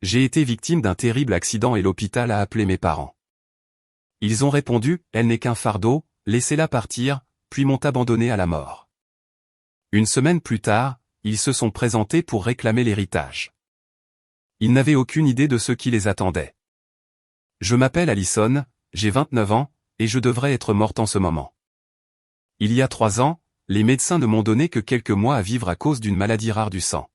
J'ai été victime d'un terrible accident et l'hôpital a appelé mes parents. Ils ont répondu, elle n'est qu'un fardeau, laissez-la partir, puis m'ont abandonné à la mort. Une semaine plus tard, ils se sont présentés pour réclamer l'héritage. Ils n'avaient aucune idée de ce qui les attendait. Je m'appelle Allison, j'ai 29 ans, et je devrais être morte en ce moment. Il y a 3 ans, les médecins ne m'ont donné que quelques mois à vivre à cause d'une maladie rare du sang.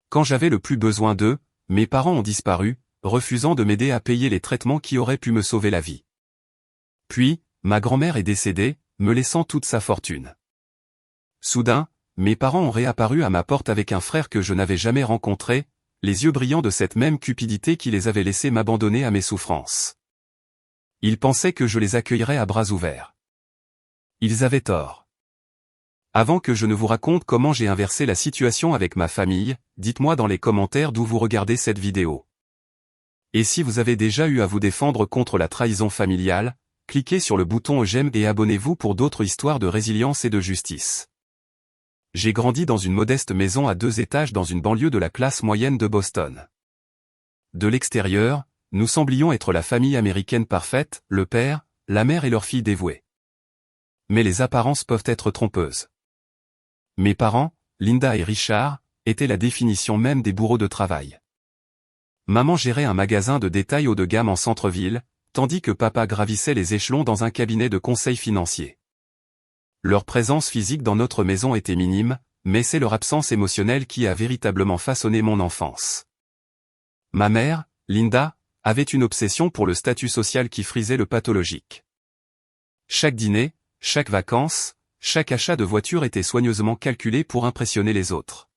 Quand j'avais le plus besoin d'eux, mes parents ont disparu, refusant de m'aider à payer les traitements qui auraient pu me sauver la vie. Puis, ma grand-mère est décédée, me laissant toute sa fortune. Soudain, mes parents ont réapparu à ma porte avec un frère que je n'avais jamais rencontré, les yeux brillants de cette même cupidité qui les avait laissés m'abandonner à mes souffrances. Ils pensaient que je les accueillerais à bras ouverts. Ils avaient tort. Avant que je ne vous raconte comment j'ai inversé la situation avec ma famille, dites-moi dans les commentaires d'où vous regardez cette vidéo. Et si vous avez déjà eu à vous défendre contre la trahison familiale, cliquez sur le bouton j'aime et abonnez-vous pour d'autres histoires de résilience et de justice. J'ai grandi dans une modeste maison à 2 étages dans une banlieue de la classe moyenne de Boston. De l'extérieur, nous semblions être la famille américaine parfaite, le père, la mère et leur fille dévouée. Mais les apparences peuvent être trompeuses. Mes parents, Linda et Richard, étaient la définition même des bourreaux de travail. Maman gérait un magasin de détail haut de gamme en centre-ville, tandis que papa gravissait les échelons dans un cabinet de conseil financier. Leur présence physique dans notre maison était minime, mais c'est leur absence émotionnelle qui a véritablement façonné mon enfance. Ma mère, Linda, avait une obsession pour le statut social qui frisait le pathologique. Chaque dîner, chaque vacances, chaque achat de voiture était soigneusement calculé pour impressionner les autres.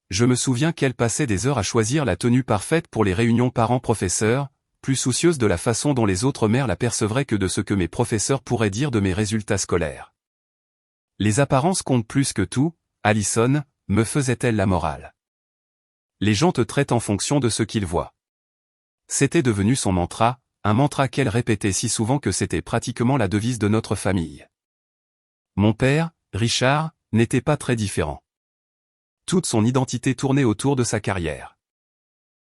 Je me souviens qu'elle passait des heures à choisir la tenue parfaite pour les réunions parents-professeurs, plus soucieuse de la façon dont les autres mères l'apercevraient que de ce que mes professeurs pourraient dire de mes résultats scolaires. Les apparences comptent plus que tout, Allison, me faisait-elle la morale. Les gens te traitent en fonction de ce qu'ils voient. C'était devenu son mantra, un mantra qu'elle répétait si souvent que c'était pratiquement la devise de notre famille. Mon père, Richard, n'était pas très différent. Toute son identité tournait autour de sa carrière.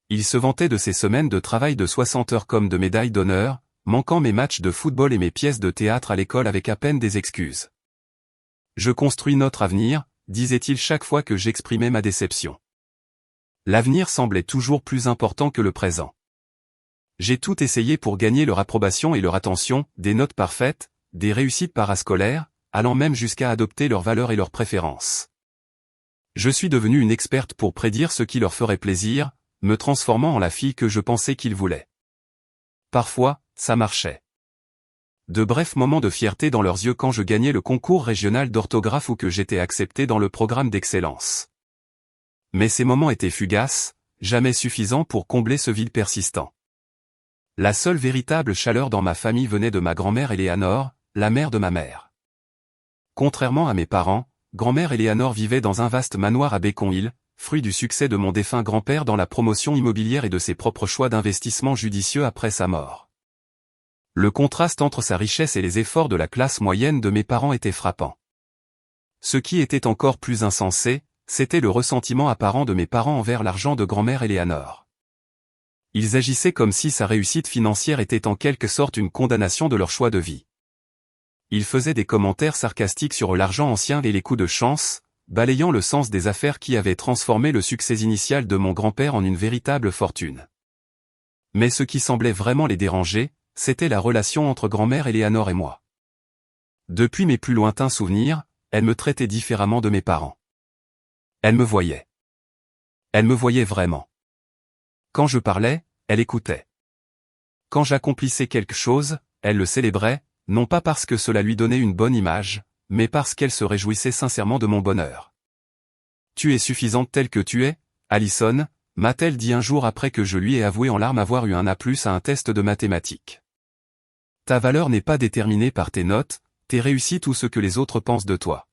Il se vantait de ses semaines de travail de 60 heures comme de médailles d'honneur, manquant mes matchs de football et mes pièces de théâtre à l'école avec à peine des excuses. Je construis notre avenir, disait-il chaque fois que j'exprimais ma déception. L'avenir semblait toujours plus important que le présent. J'ai tout essayé pour gagner leur approbation et leur attention, des notes parfaites, des réussites parascolaires, allant même jusqu'à adopter leurs valeurs et leurs préférences. Je suis devenu une experte pour prédire ce qui leur ferait plaisir, me transformant en la fille que je pensais qu'ils voulaient. Parfois, ça marchait. De brefs moments de fierté dans leurs yeux quand je gagnais le concours régional d'orthographe ou que j'étais accepté dans le programme d'excellence. Mais ces moments étaient fugaces, jamais suffisants pour combler ce vide persistant. La seule véritable chaleur dans ma famille venait de ma grand-mère Eleanor, la mère de ma mère. Contrairement à mes parents, grand-mère Eleanor vivait dans un vaste manoir à Beacon Hill, fruit du succès de mon défunt grand-père dans la promotion immobilière et de ses propres choix d'investissement judicieux après sa mort. Le contraste entre sa richesse et les efforts de la classe moyenne de mes parents était frappant. Ce qui était encore plus insensé, c'était le ressentiment apparent de mes parents envers l'argent de grand-mère Eleanor. Ils agissaient comme si sa réussite financière était en quelque sorte une condamnation de leur choix de vie. Ils faisaient des commentaires sarcastiques sur l'argent ancien et les coups de chance, balayant le sens des affaires qui avaient transformé le succès initial de mon grand-père en une véritable fortune. Mais ce qui semblait vraiment les déranger, c'était la relation entre grand-mère Eleanor et moi. Depuis mes plus lointains souvenirs, elle me traitait différemment de mes parents. Elle me voyait. Elle me voyait vraiment. Quand je parlais, elle écoutait. Quand j'accomplissais quelque chose, elle le célébrait, non pas parce que cela lui donnait une bonne image, mais parce qu'elle se réjouissait sincèrement de mon bonheur. « Tu es suffisante telle que tu es, Allison », m'a-t-elle dit un jour après que je lui ai avoué en larmes avoir eu un A+ à un test de mathématiques. Ta valeur n'est pas déterminée par tes notes, tes réussites ou ce que les autres pensent de toi.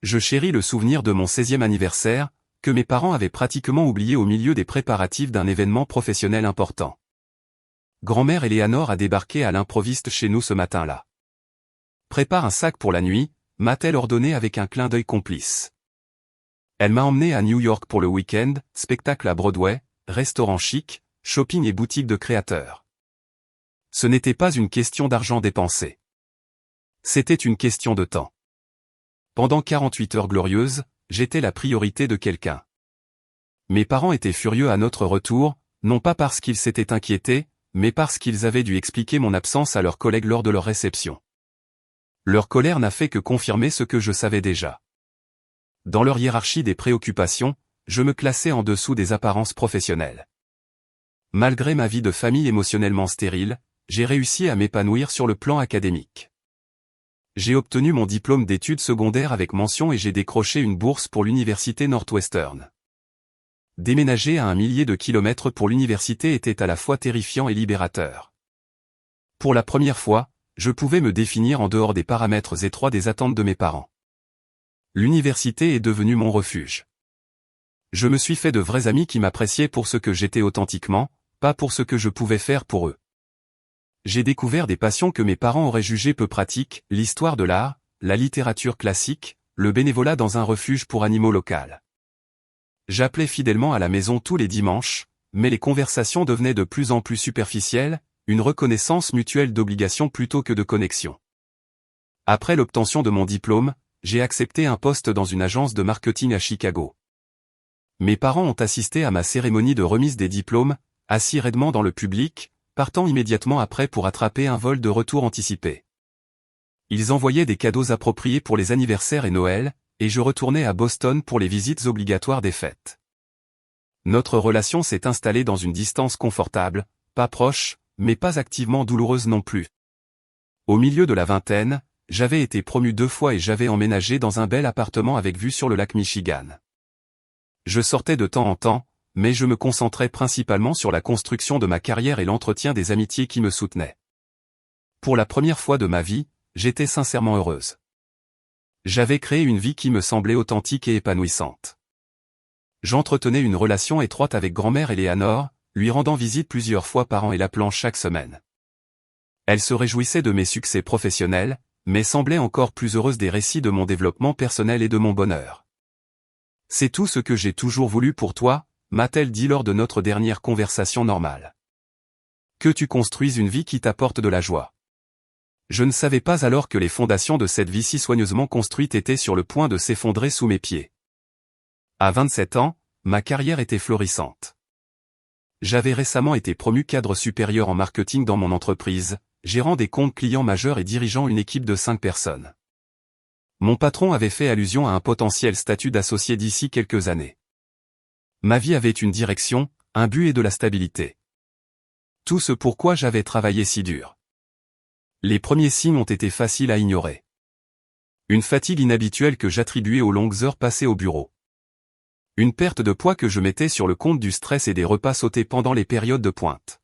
Je chéris le souvenir de mon 16e anniversaire, que mes parents avaient pratiquement oublié au milieu des préparatifs d'un événement professionnel important. Grand-mère Eleanor a débarqué à l'improviste chez nous ce matin-là. Prépare un sac pour la nuit, m'a-t-elle ordonné avec un clin d'œil complice. Elle m'a emmené à New York pour le week-end, spectacle à Broadway, restaurants chics, shopping et boutiques de créateurs. Ce n'était pas une question d'argent dépensé. C'était une question de temps. Pendant 48 heures glorieuses, j'étais la priorité de quelqu'un. Mes parents étaient furieux à notre retour, non pas parce qu'ils s'étaient inquiétés, mais parce qu'ils avaient dû expliquer mon absence à leurs collègues lors de leur réception. Leur colère n'a fait que confirmer ce que je savais déjà. Dans leur hiérarchie des préoccupations, je me classais en dessous des apparences professionnelles. Malgré ma vie de famille émotionnellement stérile, j'ai réussi à m'épanouir sur le plan académique. J'ai obtenu mon diplôme d'études secondaires avec mention et j'ai décroché une bourse pour l'université Northwestern. Déménager à 1 millier de kilomètres pour l'université était à la fois terrifiant et libérateur. Pour la première fois, je pouvais me définir en dehors des paramètres étroits des attentes de mes parents. L'université est devenue mon refuge. Je me suis fait de vrais amis qui m'appréciaient pour ce que j'étais authentiquement, pas pour ce que je pouvais faire pour eux. J'ai découvert des passions que mes parents auraient jugées peu pratiques, l'histoire de l'art, la littérature classique, le bénévolat dans un refuge pour animaux local. J'appelais fidèlement à la maison tous les dimanches, mais les conversations devenaient de plus en plus superficielles, une reconnaissance mutuelle d'obligation plutôt que de connexion. Après l'obtention de mon diplôme, j'ai accepté un poste dans une agence de marketing à Chicago. Mes parents ont assisté à ma cérémonie de remise des diplômes, assis raidement dans le public, partant immédiatement après pour attraper un vol de retour anticipé. Ils envoyaient des cadeaux appropriés pour les anniversaires et Noël, et je retournais à Boston pour les visites obligatoires des fêtes. Notre relation s'est installée dans une distance confortable, pas proche, mais pas activement douloureuse non plus. Au milieu de la vingtaine, j'avais été promu 2 fois et j'avais emménagé dans un bel appartement avec vue sur le lac Michigan. Je sortais de temps en temps, mais je me concentrais principalement sur la construction de ma carrière et l'entretien des amitiés qui me soutenaient. Pour la première fois de ma vie, j'étais sincèrement heureuse. J'avais créé une vie qui me semblait authentique et épanouissante. J'entretenais une relation étroite avec grand-mère Eleanor, lui rendant visite plusieurs fois par an et l'appelant chaque semaine. Elle se réjouissait de mes succès professionnels, mais semblait encore plus heureuse des récits de mon développement personnel et de mon bonheur. C'est tout ce que j'ai toujours voulu pour toi, m'a-t-elle dit lors de notre dernière conversation normale. Que tu construises une vie qui t'apporte de la joie. Je ne savais pas alors que les fondations de cette vie si soigneusement construite étaient sur le point de s'effondrer sous mes pieds. À 27 ans, ma carrière était florissante. J'avais récemment été promu cadre supérieur en marketing dans mon entreprise, gérant des comptes clients majeurs et dirigeant une équipe de 5 personnes. Mon patron avait fait allusion à un potentiel statut d'associé d'ici quelques années. Ma vie avait une direction, un but et de la stabilité. Tout ce pourquoi j'avais travaillé si dur. Les premiers signes ont été faciles à ignorer. Une fatigue inhabituelle que j'attribuais aux longues heures passées au bureau. Une perte de poids que je mettais sur le compte du stress et des repas sautés pendant les périodes de pointe.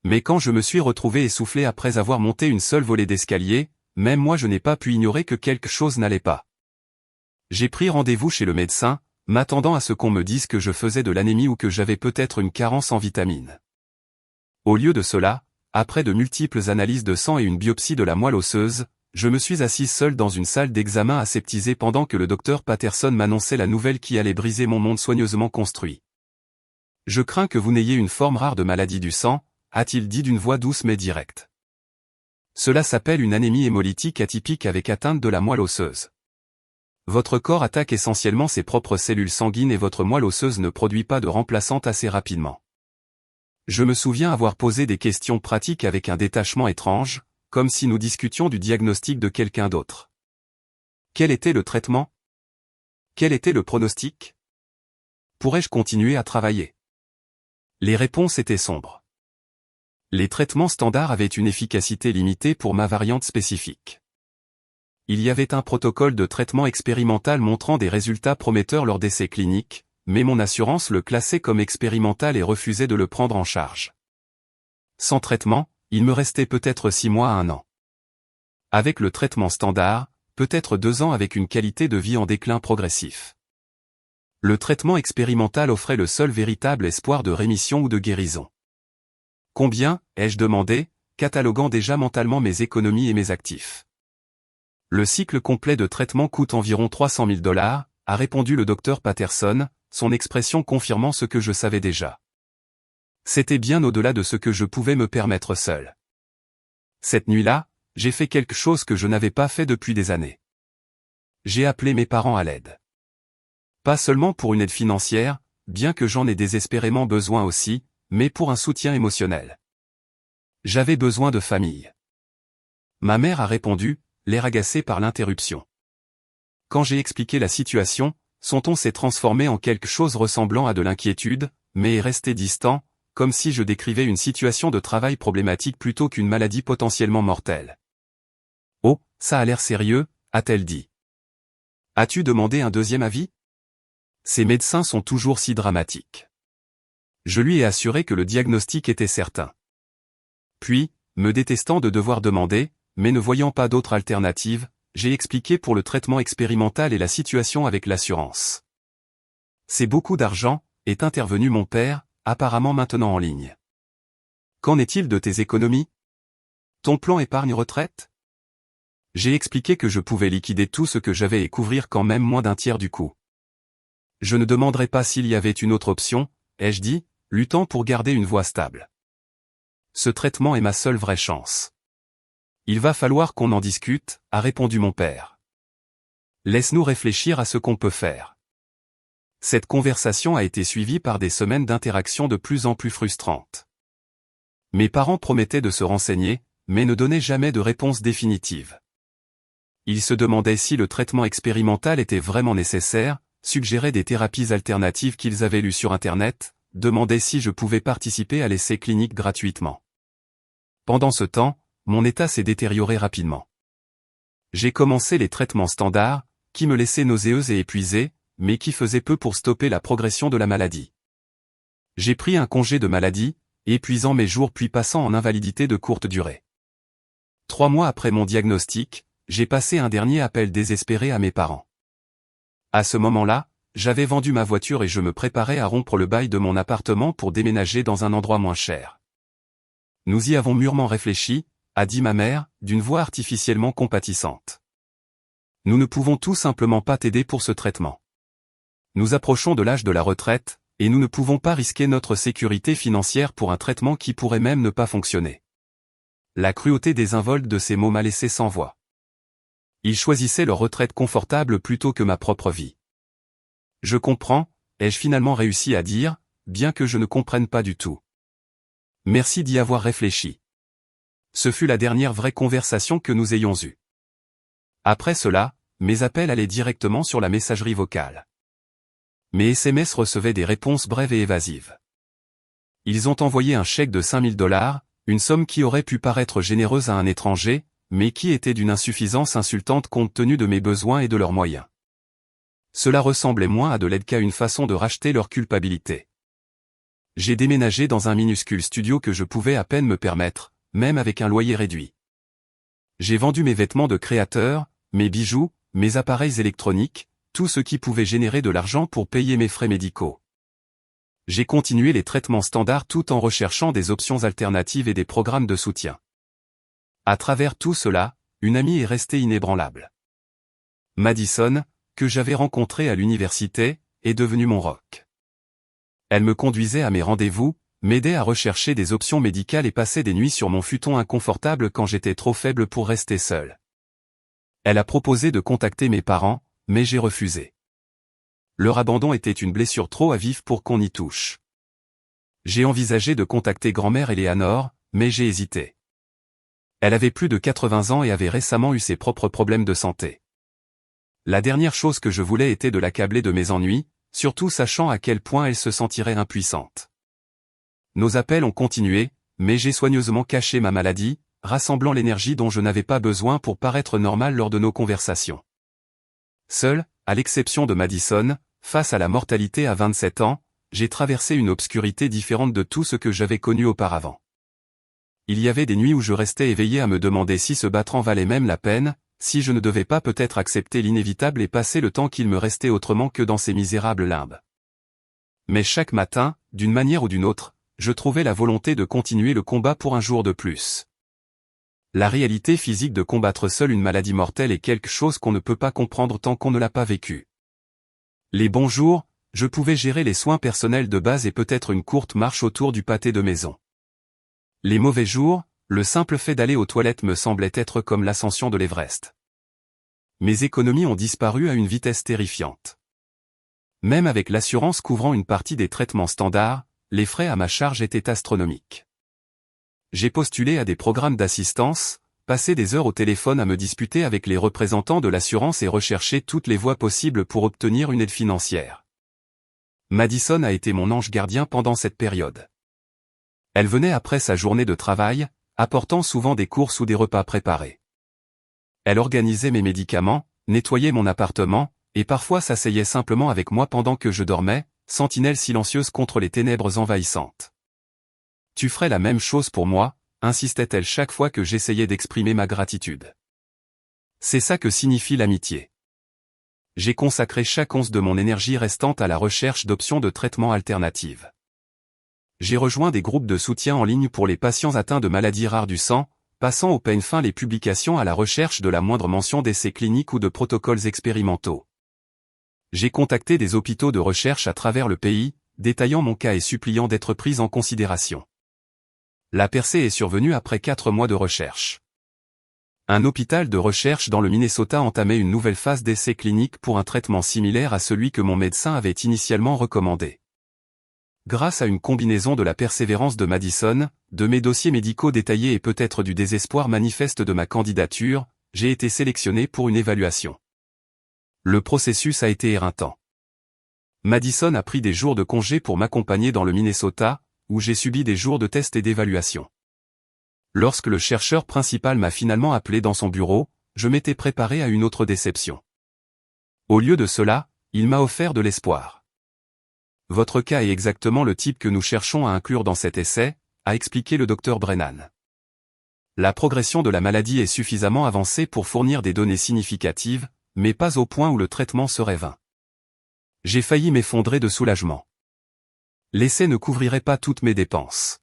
Mais quand je me suis retrouvé essoufflé après avoir monté une seule volée d'escalier, même moi je n'ai pas pu ignorer que quelque chose n'allait pas. J'ai pris rendez-vous chez le médecin, m'attendant à ce qu'on me dise que je faisais de l'anémie ou que j'avais peut-être une carence en vitamines. Au lieu de cela, après de multiples analyses de sang et une biopsie de la moelle osseuse, je me suis assis seul dans une salle d'examen aseptisée pendant que le docteur Patterson m'annonçait la nouvelle qui allait briser mon monde soigneusement construit. Je crains que vous n'ayez une forme rare de maladie du sang, a-t-il dit d'une voix douce mais directe. Cela s'appelle une anémie hémolytique atypique avec atteinte de la moelle osseuse. Votre corps attaque essentiellement ses propres cellules sanguines et votre moelle osseuse ne produit pas de remplaçante assez rapidement. Je me souviens avoir posé des questions pratiques avec un détachement étrange, comme si nous discutions du diagnostic de quelqu'un d'autre. Quel était le traitement? Quel était le pronostic? Pourrais-je continuer à travailler? Les réponses étaient sombres. Les traitements standards avaient une efficacité limitée pour ma variante spécifique. Il y avait un protocole de traitement expérimental montrant des résultats prometteurs lors d'essais cliniques, mais mon assurance le classait comme expérimental et refusait de le prendre en charge. Sans traitement, il me restait peut-être 6 mois à 1 an. Avec le traitement standard, peut-être 2 ans avec une qualité de vie en déclin progressif. Le traitement expérimental offrait le seul véritable espoir de rémission ou de guérison. Combien, ai-je demandé, cataloguant déjà mentalement mes économies et mes actifs. Le cycle complet de traitement coûte environ $300 000, a répondu le docteur Patterson, son expression confirmant ce que je savais déjà. C'était bien au-delà de ce que je pouvais me permettre seul. Cette nuit-là, j'ai fait quelque chose que je n'avais pas fait depuis des années. J'ai appelé mes parents à l'aide. Pas seulement pour une aide financière, bien que j'en ai désespérément besoin aussi, mais pour un soutien émotionnel. J'avais besoin de famille. Ma mère a répondu, l'air agacé par l'interruption. Quand j'ai expliqué la situation, son ton s'est transformé en quelque chose ressemblant à de l'inquiétude, mais est resté distant, comme si je décrivais une situation de travail problématique plutôt qu'une maladie potentiellement mortelle. « Oh, ça a l'air sérieux », a-t-elle dit. « As-tu demandé un deuxième avis ? Ces médecins sont toujours si dramatiques. » Je lui ai assuré que le diagnostic était certain. Puis, me détestant de devoir demander, mais ne voyant pas d'autre alternative, j'ai expliqué pour le traitement expérimental et la situation avec l'assurance. « C'est beaucoup d'argent », est intervenu mon père, apparemment maintenant en ligne. « Qu'en est-il de tes économies ? Ton plan épargne-retraite ? » J'ai expliqué que je pouvais liquider tout ce que j'avais et couvrir quand même moins d'un tiers du coût. « Je ne demanderai pas s'il y avait une autre option, » ai-je dit, luttant pour garder une voix stable. « Ce traitement est ma seule vraie chance. »« Il va falloir qu'on en discute, » a répondu mon père. « Laisse-nous réfléchir à ce qu'on peut faire. » Cette conversation a été suivie par des semaines d'interactions de plus en plus frustrantes. Mes parents promettaient de se renseigner, mais ne donnaient jamais de réponse définitive. Ils se demandaient si le traitement expérimental était vraiment nécessaire, suggéraient des thérapies alternatives qu'ils avaient lues sur Internet, demandaient si je pouvais participer à l'essai clinique gratuitement. Pendant ce temps, mon état s'est détérioré rapidement. J'ai commencé les traitements standards, qui me laissaient nauséeuse et épuisée, mais qui faisaient peu pour stopper la progression de la maladie. J'ai pris un congé de maladie, épuisant mes jours puis passant en invalidité de courte durée. 3 mois après mon diagnostic, j'ai passé un dernier appel désespéré à mes parents. À ce moment-là, j'avais vendu ma voiture et je me préparais à rompre le bail de mon appartement pour déménager dans un endroit moins cher. Nous y avons mûrement réfléchi, a dit ma mère, d'une voix artificiellement compatissante. Nous ne pouvons tout simplement pas t'aider pour ce traitement. Nous approchons de l'âge de la retraite, et nous ne pouvons pas risquer notre sécurité financière pour un traitement qui pourrait même ne pas fonctionner. La cruauté désinvolte de ces mots m'a laissé sans voix. Ils choisissaient leur retraite confortable plutôt que ma propre vie. Je comprends, ai-je finalement réussi à dire, bien que je ne comprenne pas du tout. Merci d'y avoir réfléchi. Ce fut la dernière vraie conversation que nous ayons eue. Après cela, mes appels allaient directement sur la messagerie vocale. Mes SMS recevaient des réponses brèves et évasives. Ils ont envoyé un chèque de $5000, une somme qui aurait pu paraître généreuse à un étranger, mais qui était d'une insuffisance insultante compte tenu de mes besoins et de leurs moyens. Cela ressemblait moins à de l'aide qu'à une façon de racheter leur culpabilité. J'ai déménagé dans un minuscule studio que je pouvais à peine me permettre, même avec un loyer réduit. J'ai vendu mes vêtements de créateur, mes bijoux, mes appareils électroniques, tout ce qui pouvait générer de l'argent pour payer mes frais médicaux. J'ai continué les traitements standards tout en recherchant des options alternatives et des programmes de soutien. À travers tout cela, une amie est restée inébranlable. Madison, que j'avais rencontrée à l'université, est devenue mon rock. Elle me conduisait à mes rendez-vous, m'aidait à rechercher des options médicales et passait des nuits sur mon futon inconfortable quand j'étais trop faible pour rester seul. Elle a proposé de contacter mes parents, mais j'ai refusé. Leur abandon était une blessure trop à vif pour qu'on y touche. J'ai envisagé de contacter grand-mère Eleanor, mais j'ai hésité. Elle avait plus de 80 ans et avait récemment eu ses propres problèmes de santé. La dernière chose que je voulais était de l'accabler de mes ennuis, surtout sachant à quel point elle se sentirait impuissante. Nos appels ont continué, mais j'ai soigneusement caché ma maladie, rassemblant l'énergie dont je n'avais pas besoin pour paraître normal lors de nos conversations. Seul, à l'exception de Madison, face à la mortalité à 27 ans, j'ai traversé une obscurité différente de tout ce que j'avais connu auparavant. Il y avait des nuits où je restais éveillé à me demander si se battre en valait même la peine, si je ne devais pas peut-être accepter l'inévitable et passer le temps qu'il me restait autrement que dans ces misérables limbes. Mais chaque matin, d'une manière ou d'une autre, je trouvais la volonté de continuer le combat pour un jour de plus. La réalité physique de combattre seul une maladie mortelle est quelque chose qu'on ne peut pas comprendre tant qu'on ne l'a pas vécu. Les bons jours, je pouvais gérer les soins personnels de base et peut-être une courte marche autour du pâté de maison. Les mauvais jours, le simple fait d'aller aux toilettes me semblait être comme l'ascension de l'Everest. Mes économies ont disparu à une vitesse terrifiante. Même avec l'assurance couvrant une partie des traitements standards, les frais à ma charge étaient astronomiques. J'ai postulé à des programmes d'assistance, passé des heures au téléphone à me disputer avec les représentants de l'assurance et recherché toutes les voies possibles pour obtenir une aide financière. Madison a été mon ange gardien pendant cette période. Elle venait après sa journée de travail, apportant souvent des courses ou des repas préparés. Elle organisait mes médicaments, nettoyait mon appartement, et parfois s'asseyait simplement avec moi pendant que je dormais, sentinelle silencieuse contre les ténèbres envahissantes. « Tu ferais la même chose pour moi », insistait-elle chaque fois que j'essayais d'exprimer ma gratitude. C'est ça que signifie l'amitié. J'ai consacré chaque once de mon énergie restante à la recherche d'options de traitement alternatives. J'ai rejoint des groupes de soutien en ligne pour les patients atteints de maladies rares du sang, passant au peigne fin les publications à la recherche de la moindre mention d'essais cliniques ou de protocoles expérimentaux. J'ai contacté des hôpitaux de recherche à travers le pays, détaillant mon cas et suppliant d'être pris en considération. La percée est survenue après 4 mois de recherche. Un hôpital de recherche dans le Minnesota entamait une nouvelle phase d'essai clinique pour un traitement similaire à celui que mon médecin avait initialement recommandé. Grâce à une combinaison de la persévérance de Madison, de mes dossiers médicaux détaillés et peut-être du désespoir manifeste de ma candidature, j'ai été sélectionné pour une évaluation. Le processus a été éreintant. Madison a pris des jours de congé pour m'accompagner dans le Minnesota, où j'ai subi des jours de tests et d'évaluation. Lorsque le chercheur principal m'a finalement appelé dans son bureau, je m'étais préparé à une autre déception. Au lieu de cela, il m'a offert de l'espoir. Votre cas est exactement le type que nous cherchons à inclure dans cet essai, a expliqué le Dr Brennan. La progression de la maladie est suffisamment avancée pour fournir des données significatives, mais pas au point où le traitement serait vain. J'ai failli m'effondrer de soulagement. L'essai ne couvrirait pas toutes mes dépenses.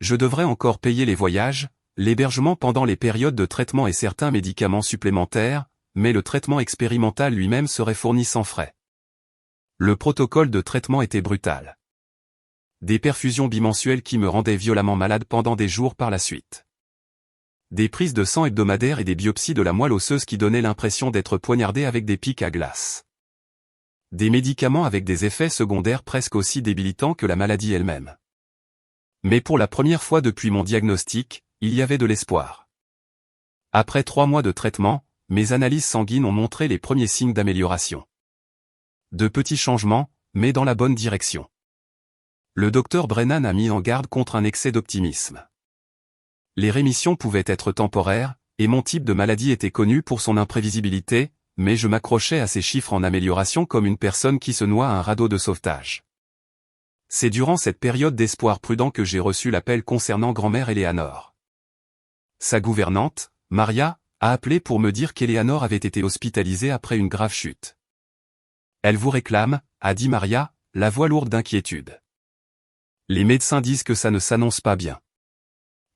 Je devrais encore payer les voyages, l'hébergement pendant les périodes de traitement et certains médicaments supplémentaires, mais le traitement expérimental lui-même serait fourni sans frais. Le protocole de traitement était brutal. Des perfusions bimensuelles qui me rendaient violemment malade pendant des jours par la suite. Des prises de sang hebdomadaires et des biopsies de la moelle osseuse qui donnaient l'impression d'être poignardé avec des pics à glace. Des médicaments avec des effets secondaires presque aussi débilitants que la maladie elle-même. Mais pour la première fois depuis mon diagnostic, il y avait de l'espoir. Après 3 mois de traitement, mes analyses sanguines ont montré les premiers signes d'amélioration. De petits changements, mais dans la bonne direction. Le docteur Brennan a mis en garde contre un excès d'optimisme. Les rémissions pouvaient être temporaires, et mon type de maladie était connu pour son imprévisibilité, mais je m'accrochais à ces chiffres en amélioration comme une personne qui se noie à un radeau de sauvetage. C'est durant cette période d'espoir prudent que j'ai reçu l'appel concernant grand-mère Eleanor. Sa gouvernante, Maria, a appelé pour me dire qu'Eleanor avait été hospitalisée après une grave chute. Elle vous réclame, a dit Maria, la voix lourde d'inquiétude. Les médecins disent que ça ne s'annonce pas bien.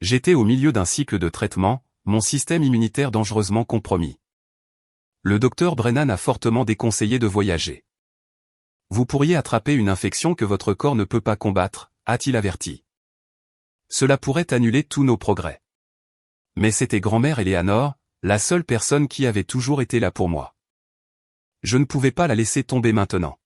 J'étais au milieu d'un cycle de traitement, mon système immunitaire dangereusement compromis. Le docteur Brennan a fortement déconseillé de voyager. Vous pourriez attraper une infection que votre corps ne peut pas combattre, a-t-il averti. Cela pourrait annuler tous nos progrès. Mais c'était grand-mère Eleanor, la seule personne qui avait toujours été là pour moi. Je ne pouvais pas la laisser tomber maintenant.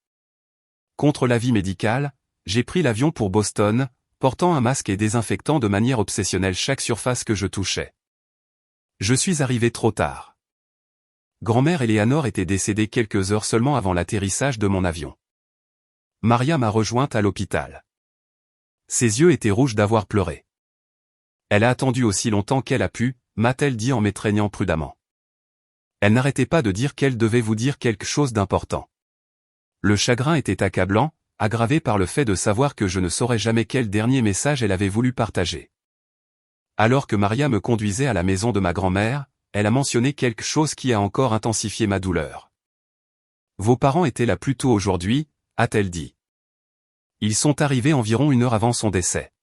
Contre l'avis médical, j'ai pris l'avion pour Boston, portant un masque et désinfectant de manière obsessionnelle chaque surface que je touchais. Je suis arrivé trop tard. Grand-mère Eleanor était décédée quelques heures seulement avant l'atterrissage de mon avion. Maria m'a rejointe à l'hôpital. Ses yeux étaient rouges d'avoir pleuré. Elle a attendu aussi longtemps qu'elle a pu, m'a-t-elle dit en m'étreignant prudemment. Elle n'arrêtait pas de dire qu'elle devait vous dire quelque chose d'important. Le chagrin était accablant, aggravé par le fait de savoir que je ne saurais jamais quel dernier message elle avait voulu partager. Alors que Maria me conduisait à la maison de ma grand-mère, elle a mentionné quelque chose qui a encore intensifié ma douleur. Vos parents étaient là plus tôt aujourd'hui, a-t-elle dit. Ils sont arrivés environ 1 heure avant son décès.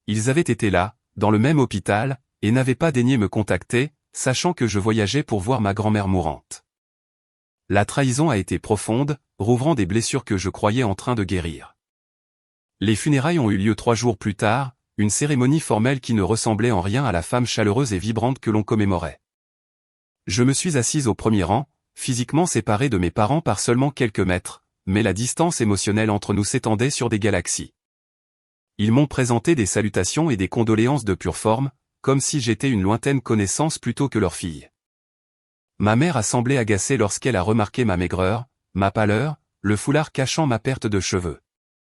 Ils avaient été là, dans le même hôpital, et n'avaient pas daigné me contacter, sachant que je voyageais pour voir ma grand-mère mourante. La trahison a été profonde, rouvrant des blessures que je croyais en train de guérir. Les funérailles ont eu lieu 3 jours plus tard, une cérémonie formelle qui ne ressemblait en rien à la femme chaleureuse et vibrante que l'on commémorait. Je me suis assise au premier rang, physiquement séparée de mes parents par seulement quelques mètres, mais la distance émotionnelle entre nous s'étendait sur des galaxies. Ils m'ont présenté des salutations et des condoléances de pure forme, comme si j'étais une lointaine connaissance plutôt que leur fille. Ma mère a semblé agacée lorsqu'elle a remarqué ma maigreur, ma pâleur, le foulard cachant ma perte de cheveux.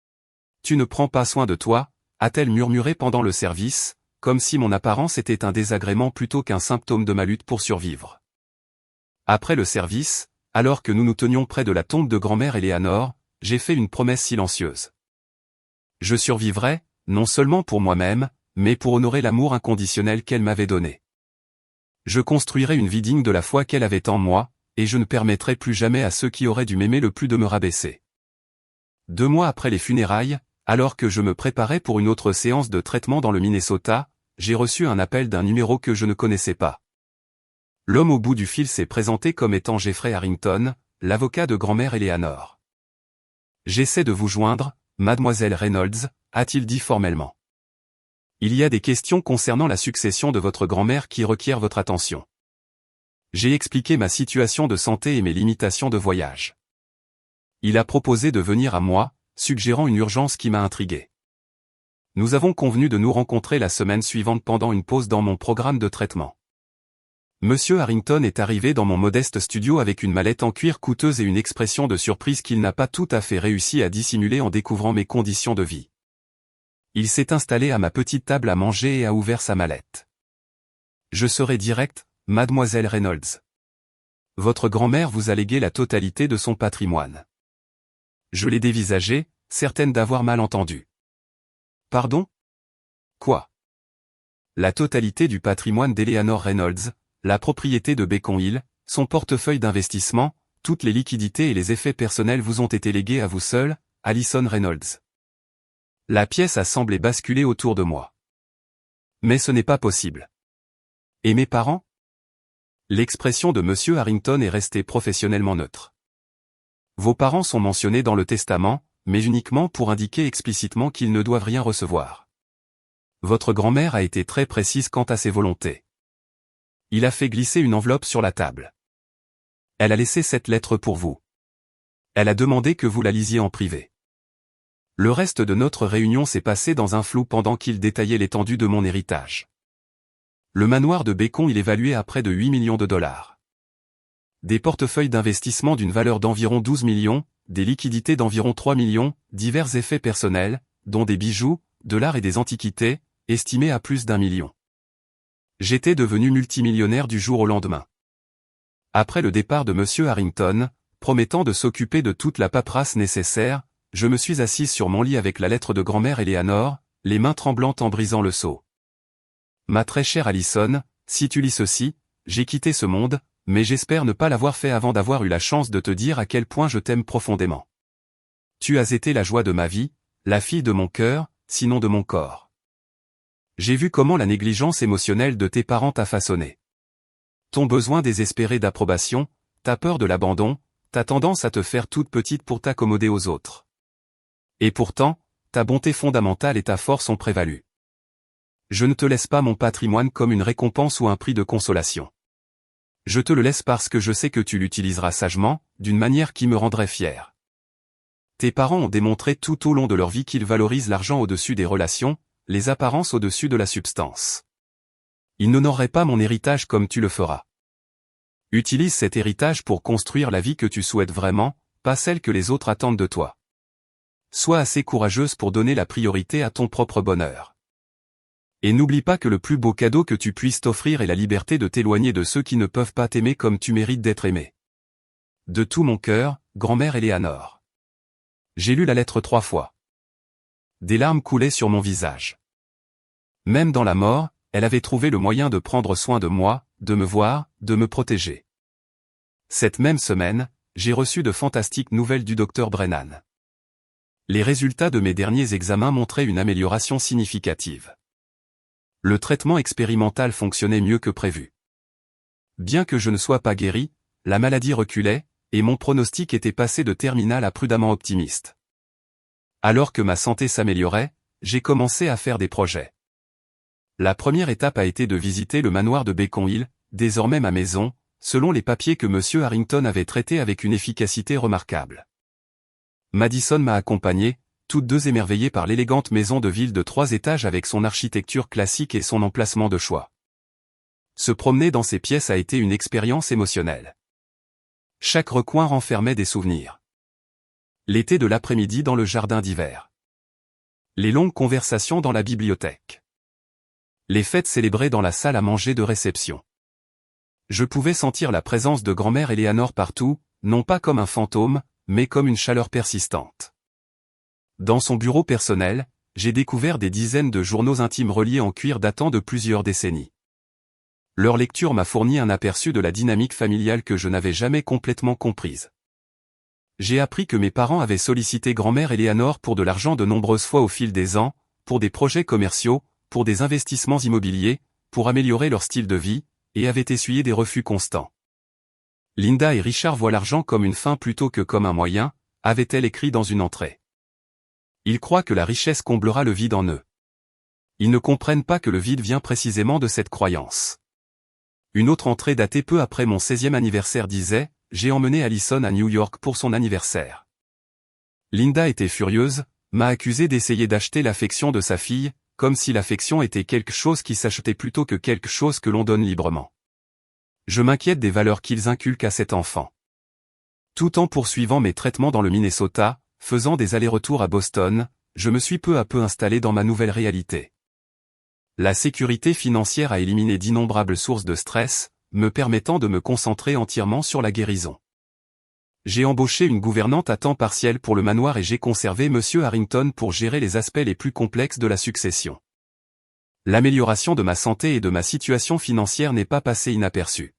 « Tu ne prends pas soin de toi », a-t-elle murmuré pendant le service, comme si mon apparence était un désagrément plutôt qu'un symptôme de ma lutte pour survivre. Après le service, alors que nous nous tenions près de la tombe de grand-mère Éléanore, j'ai fait une promesse silencieuse. Je survivrai, non seulement pour moi-même, mais pour honorer l'amour inconditionnel qu'elle m'avait donné. Je construirai une vie digne de la foi qu'elle avait en moi, et je ne permettrai plus jamais à ceux qui auraient dû m'aimer le plus de me rabaisser. 2 mois après les funérailles, alors que je me préparais pour une autre séance de traitement dans le Minnesota, j'ai reçu un appel d'un numéro que je ne connaissais pas. L'homme au bout du fil s'est présenté comme étant Jeffrey Harrington, l'avocat de grand-mère Éléanore. « J'essaie de vous joindre, mademoiselle Reynolds », a-t-il dit formellement. Il y a des questions concernant la succession de votre grand-mère qui requièrent votre attention. J'ai expliqué ma situation de santé et mes limitations de voyage. Il a proposé de venir à moi, suggérant une urgence qui m'a intrigué. Nous avons convenu de nous rencontrer la semaine suivante pendant une pause dans mon programme de traitement. Monsieur Harrington est arrivé dans mon modeste studio avec une mallette en cuir coûteuse et une expression de surprise qu'il n'a pas tout à fait réussi à dissimuler en découvrant mes conditions de vie. Il s'est installé à ma petite table à manger et a ouvert sa mallette. Je serai direct, mademoiselle Reynolds. Votre grand-mère vous a légué la totalité de son patrimoine. Je l'ai dévisagé, certaine d'avoir mal entendu. Pardon? Quoi? La totalité du patrimoine d'Eleanor Reynolds, la propriété de Beacon Hill, son portefeuille d'investissement, toutes les liquidités et les effets personnels vous ont été légués à vous seul, Allison Reynolds. La pièce a semblé basculer autour de moi. Mais ce n'est pas possible. Et mes parents? L'expression de Monsieur Harrington est restée professionnellement neutre. Vos parents sont mentionnés dans le testament, mais uniquement pour indiquer explicitement qu'ils ne doivent rien recevoir. Votre grand-mère a été très précise quant à ses volontés. Il a fait glisser une enveloppe sur la table. Elle a laissé cette lettre pour vous. Elle a demandé que vous la lisiez en privé. Le reste de notre réunion s'est passé dans un flou pendant qu'il détaillait l'étendue de mon héritage. Le manoir de Beacon il évalué à près de 8 millions de dollars. Des portefeuilles d'investissement d'une valeur d'environ 12 millions, des liquidités d'environ 3 millions, divers effets personnels, dont des bijoux, de l'art et des antiquités, estimés à plus d'1 million. J'étais devenu multimillionnaire du jour au lendemain. Après le départ de Monsieur Harrington, promettant de s'occuper de toute la paperasse nécessaire, je me suis assise sur mon lit avec la lettre de grand-mère Éléanore, les mains tremblantes en brisant le sceau. Ma très chère Allison, si tu lis ceci, j'ai quitté ce monde, mais j'espère ne pas l'avoir fait avant d'avoir eu la chance de te dire à quel point je t'aime profondément. Tu as été la joie de ma vie, la fille de mon cœur, sinon de mon corps. J'ai vu comment la négligence émotionnelle de tes parents t'a façonné. Ton besoin désespéré d'approbation, ta peur de l'abandon, ta tendance à te faire toute petite pour t'accommoder aux autres. Et pourtant, ta bonté fondamentale et ta force ont prévalu. Je ne te laisse pas mon patrimoine comme une récompense ou un prix de consolation. Je te le laisse parce que je sais que tu l'utiliseras sagement, d'une manière qui me rendrait fier. Tes parents ont démontré tout au long de leur vie qu'ils valorisent l'argent au-dessus des relations, les apparences au-dessus de la substance. Ils n'honoreraient pas mon héritage comme tu le feras. Utilise cet héritage pour construire la vie que tu souhaites vraiment, pas celle que les autres attendent de toi. Sois assez courageuse pour donner la priorité à ton propre bonheur. Et n'oublie pas que le plus beau cadeau que tu puisses t'offrir est la liberté de t'éloigner de ceux qui ne peuvent pas t'aimer comme tu mérites d'être aimé. De tout mon cœur, grand-mère Éléanore. J'ai lu la lettre 3 fois. Des larmes coulaient sur mon visage. Même dans la mort, elle avait trouvé le moyen de prendre soin de moi, de me voir, de me protéger. Cette même semaine, j'ai reçu de fantastiques nouvelles du docteur Brennan. Les résultats de mes derniers examens montraient une amélioration significative. Le traitement expérimental fonctionnait mieux que prévu. Bien que je ne sois pas guéri, la maladie reculait, et mon pronostic était passé de terminal à prudemment optimiste. Alors que ma santé s'améliorait, j'ai commencé à faire des projets. La première étape a été de visiter le manoir de Beacon Hill, désormais ma maison, selon les papiers que M. Harrington avait traités avec une efficacité remarquable. Madison m'a accompagné, toutes deux émerveillées par l'élégante maison de ville de 3 étages avec son architecture classique et son emplacement de choix. Se promener dans ces pièces a été une expérience émotionnelle. Chaque recoin renfermait des souvenirs. L'été de l'après-midi dans le jardin d'hiver. Les longues conversations dans la bibliothèque. Les fêtes célébrées dans la salle à manger de réception. Je pouvais sentir la présence de grand-mère Eleanor partout, non pas comme un fantôme, mais comme une chaleur persistante. Dans son bureau personnel, j'ai découvert des dizaines de journaux intimes reliés en cuir datant de plusieurs décennies. Leur lecture m'a fourni un aperçu de la dynamique familiale que je n'avais jamais complètement comprise. J'ai appris que mes parents avaient sollicité grand-mère Eleanor pour de l'argent de nombreuses fois au fil des ans, pour des projets commerciaux, pour des investissements immobiliers, pour améliorer leur style de vie, et avaient essuyé des refus constants. Linda et Richard voient l'argent comme une fin plutôt que comme un moyen, avait-elle écrit dans une entrée. Ils croient que la richesse comblera le vide en eux. Ils ne comprennent pas que le vide vient précisément de cette croyance. Une autre entrée datée peu après mon 16e anniversaire disait « J'ai emmené Allison à New York pour son anniversaire. » Linda était furieuse, m'a accusé d'essayer d'acheter l'affection de sa fille, comme si l'affection était quelque chose qui s'achetait plutôt que quelque chose que l'on donne librement. Je m'inquiète des valeurs qu'ils inculquent à cet enfant. Tout en poursuivant mes traitements dans le Minnesota, faisant des allers-retours à Boston, je me suis peu à peu installé dans ma nouvelle réalité. La sécurité financière a éliminé d'innombrables sources de stress, me permettant de me concentrer entièrement sur la guérison. J'ai embauché une gouvernante à temps partiel pour le manoir et j'ai conservé M. Harrington pour gérer les aspects les plus complexes de la succession. L'amélioration de ma santé et de ma situation financière n'est pas passée inaperçue.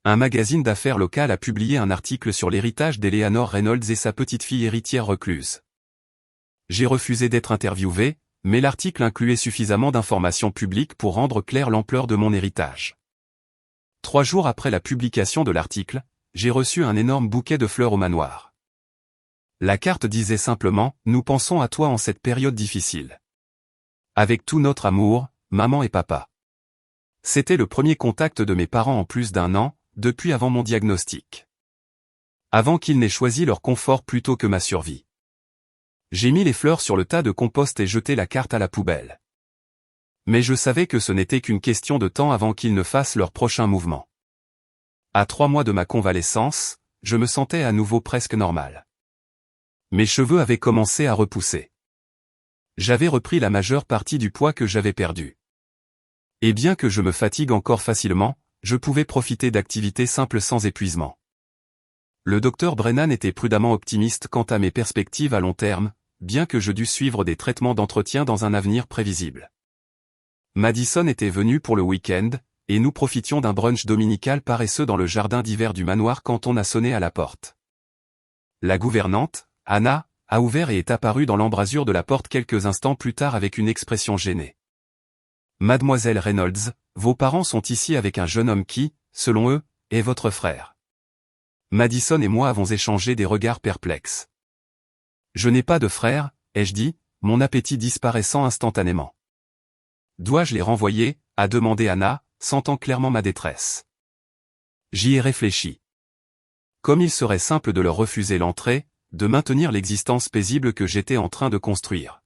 Un magazine d'affaires local a publié un article sur l'héritage d'Eleanor Reynolds et sa petite-fille héritière recluse. J'ai refusé d'être interviewé, mais l'article incluait suffisamment d'informations publiques pour rendre claire l'ampleur de mon héritage. 3 jours après la publication de l'article, j'ai reçu un énorme bouquet de fleurs au manoir. La carte disait simplement « Nous pensons à toi en cette période difficile. Avec tout notre amour, maman et papa. » C'était le premier contact de mes parents en plus d'1 an, depuis avant mon diagnostic. Avant qu'ils n'aient choisi leur confort plutôt que ma survie. J'ai mis les fleurs sur le tas de compost et jeté la carte à la poubelle. Mais je savais que ce n'était qu'une question de temps avant qu'ils ne fassent leur prochain mouvement. À 3 mois de ma convalescence, je me sentais à nouveau presque normal. Mes cheveux avaient commencé à repousser. J'avais repris la majeure partie du poids que j'avais perdu. Et bien que je me fatigue encore facilement, je pouvais profiter d'activités simples sans épuisement. Le docteur Brennan était prudemment optimiste quant à mes perspectives à long terme, bien que je dus suivre des traitements d'entretien dans un avenir prévisible. Madison était venue pour le week-end, et nous profitions d'un brunch dominical paresseux dans le jardin d'hiver du manoir quand on a sonné à la porte. La gouvernante, Anna, a ouvert et est apparue dans l'embrasure de la porte quelques instants plus tard avec une expression gênée. « Mademoiselle Reynolds, vos parents sont ici avec un jeune homme qui, selon eux, est votre frère. » Madison et moi avons échangé des regards perplexes. « Je n'ai pas de frère, ai-je dit, mon appétit disparaissant instantanément. »« Dois-je les renvoyer ?» a demandé Anna, sentant clairement ma détresse. J'y ai réfléchi. Comme il serait simple de leur refuser l'entrée, de maintenir l'existence paisible que j'étais en train de construire.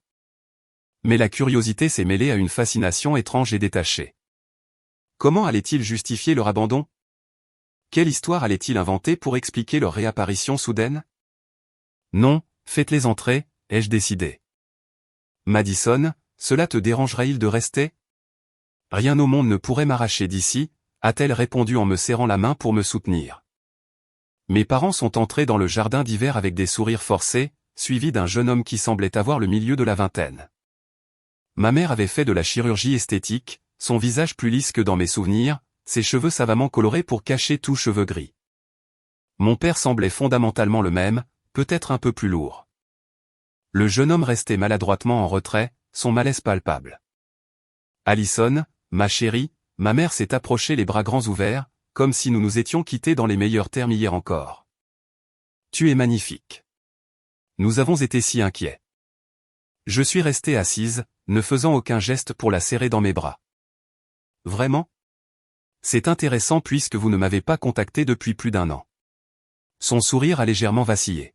Mais la curiosité s'est mêlée à une fascination étrange et détachée. Comment allait-il justifier leur abandon? Quelle histoire allait-il inventer pour expliquer leur réapparition soudaine? Non, faites-les entrer, ai-je décidé. Madison, cela te dérangerait-il de rester? Rien au monde ne pourrait m'arracher d'ici, a-t-elle répondu en me serrant la main pour me soutenir. Mes parents sont entrés dans le jardin d'hiver avec des sourires forcés, suivis d'un jeune homme qui semblait avoir le milieu de la vingtaine. Ma mère avait fait de la chirurgie esthétique, son visage plus lisse que dans mes souvenirs, ses cheveux savamment colorés pour cacher tout cheveux gris. Mon père semblait fondamentalement le même, peut-être un peu plus lourd. Le jeune homme restait maladroitement en retrait, son malaise palpable. Allison, ma chérie, ma mère s'est approchée les bras grands ouverts, comme si nous nous étions quittés dans les meilleurs termes hier encore. Tu es magnifique. Nous avons été si inquiets. Je suis restée assise, ne faisant aucun geste pour la serrer dans mes bras. Vraiment? C'est intéressant puisque vous ne m'avez pas contacté depuis plus d'1 an. Son sourire a légèrement vacillé.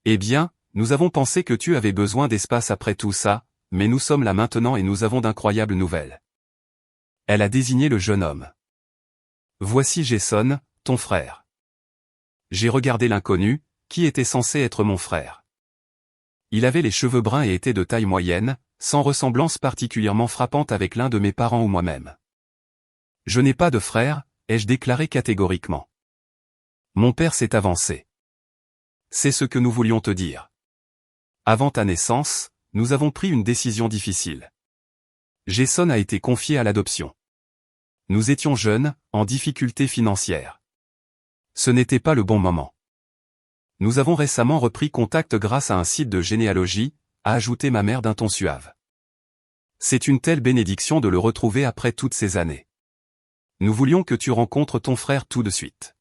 Eh bien, nous avons pensé que tu avais besoin d'espace après tout ça, mais nous sommes là maintenant et nous avons d'incroyables nouvelles. Elle a désigné le jeune homme. Voici Jason, ton frère. J'ai regardé l'inconnu, qui était censé être mon frère. Il avait les cheveux bruns et était de taille moyenne, sans ressemblance particulièrement frappante avec l'un de mes parents ou moi-même. Je n'ai pas de frère, ai-je déclaré catégoriquement. Mon père s'est avancé. C'est ce que nous voulions te dire. Avant ta naissance, nous avons pris une décision difficile. Jason a été confié à l'adoption. Nous étions jeunes, en difficulté financière. Ce n'était pas le bon moment. Nous avons récemment repris contact grâce à un site de généalogie, a ajouté ma mère d'un ton suave. C'est une telle bénédiction de le retrouver après toutes ces années. Nous voulions que tu rencontres ton frère tout de suite.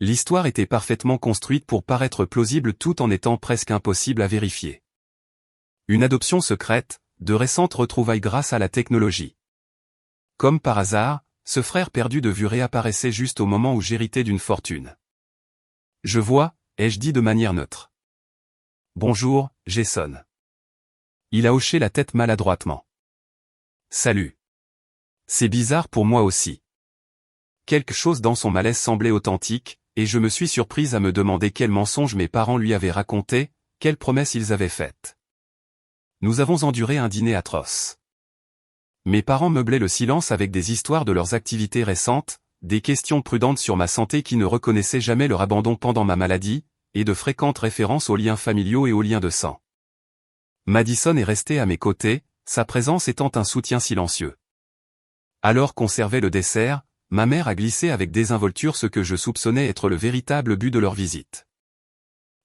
L'histoire était parfaitement construite pour paraître plausible tout en étant presque impossible à vérifier. Une adoption secrète, de récentes retrouvailles grâce à la technologie. Comme par hasard, ce frère perdu de vue réapparaissait juste au moment où j'héritais d'une fortune. Je vois, ai-je dit de manière neutre. Bonjour, Jason. Il a hoché la tête maladroitement. Salut. C'est bizarre pour moi aussi. Quelque chose dans son malaise semblait authentique, et je me suis surprise à me demander quels mensonges mes parents lui avaient racontés, quelles promesses ils avaient faites. Nous avons enduré un dîner atroce. Mes parents meublaient le silence avec des histoires de leurs activités récentes, des questions prudentes sur ma santé qui ne reconnaissaient jamais leur abandon pendant ma maladie, et de fréquentes références aux liens familiaux et aux liens de sang. Madison est restée à mes côtés, sa présence étant un soutien silencieux. Alors qu'on servait le dessert, ma mère a glissé avec désinvolture ce que je soupçonnais être le véritable but de leur visite.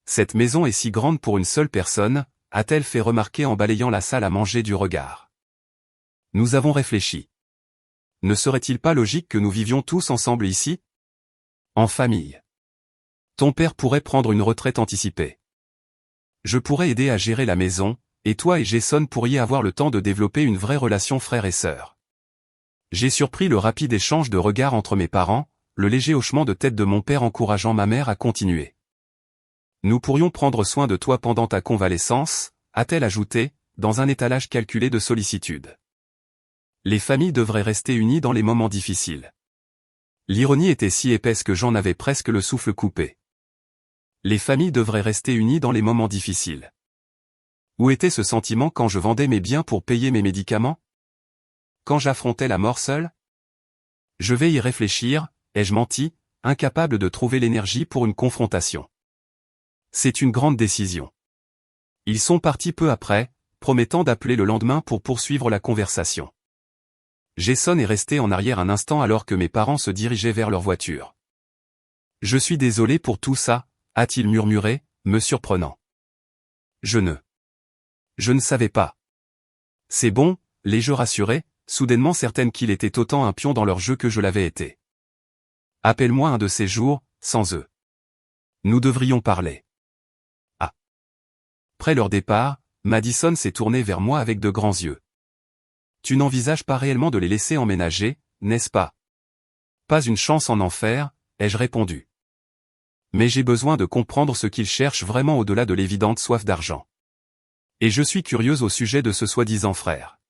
Cette maison est si grande pour une seule personne, a-t-elle fait remarquer en balayant la salle à manger du regard. Nous avons réfléchi. Ne serait-il pas logique que nous vivions tous ensemble ici? En famille. Ton père pourrait prendre une retraite anticipée. Je pourrais aider à gérer la maison, et toi et Jason pourriez avoir le temps de développer une vraie relation frère et sœur. J'ai surpris le rapide échange de regards entre mes parents, le léger hochement de tête de mon père encourageant ma mère à continuer. Nous pourrions prendre soin de toi pendant ta convalescence, a-t-elle ajouté, dans un étalage calculé de sollicitude. Les familles devraient rester unies dans les moments difficiles. L'ironie était si épaisse que j'en avais presque le souffle coupé. Les familles devraient rester unies dans les moments difficiles. Où était ce sentiment quand je vendais mes biens pour payer mes médicaments? Quand j'affrontais la mort seule? Je vais y réfléchir, ai-je menti, incapable de trouver l'énergie pour une confrontation. C'est une grande décision. Ils sont partis peu après, promettant d'appeler le lendemain pour poursuivre la conversation. Jason est resté en arrière un instant alors que mes parents se dirigeaient vers leur voiture. Je suis désolé pour tout ça, a-t-il murmuré, me surprenant. Je ne savais pas. C'est bon, l'ai-je rassuré, soudainement certaine qu'il était autant un pion dans leur jeu que je l'avais été. Appelle-moi un de ces jours, sans eux. Nous devrions parler. Ah. Près leur départ, Madison s'est tournée vers moi avec de grands yeux. Tu n'envisages pas réellement de les laisser emménager, n'est-ce pas? Pas une chance en enfer, ai-je répondu. Mais j'ai besoin de comprendre ce qu'ils cherchent vraiment au-delà de l'évidente soif d'argent. Et je suis curieuse au sujet de ce soi-disant frère.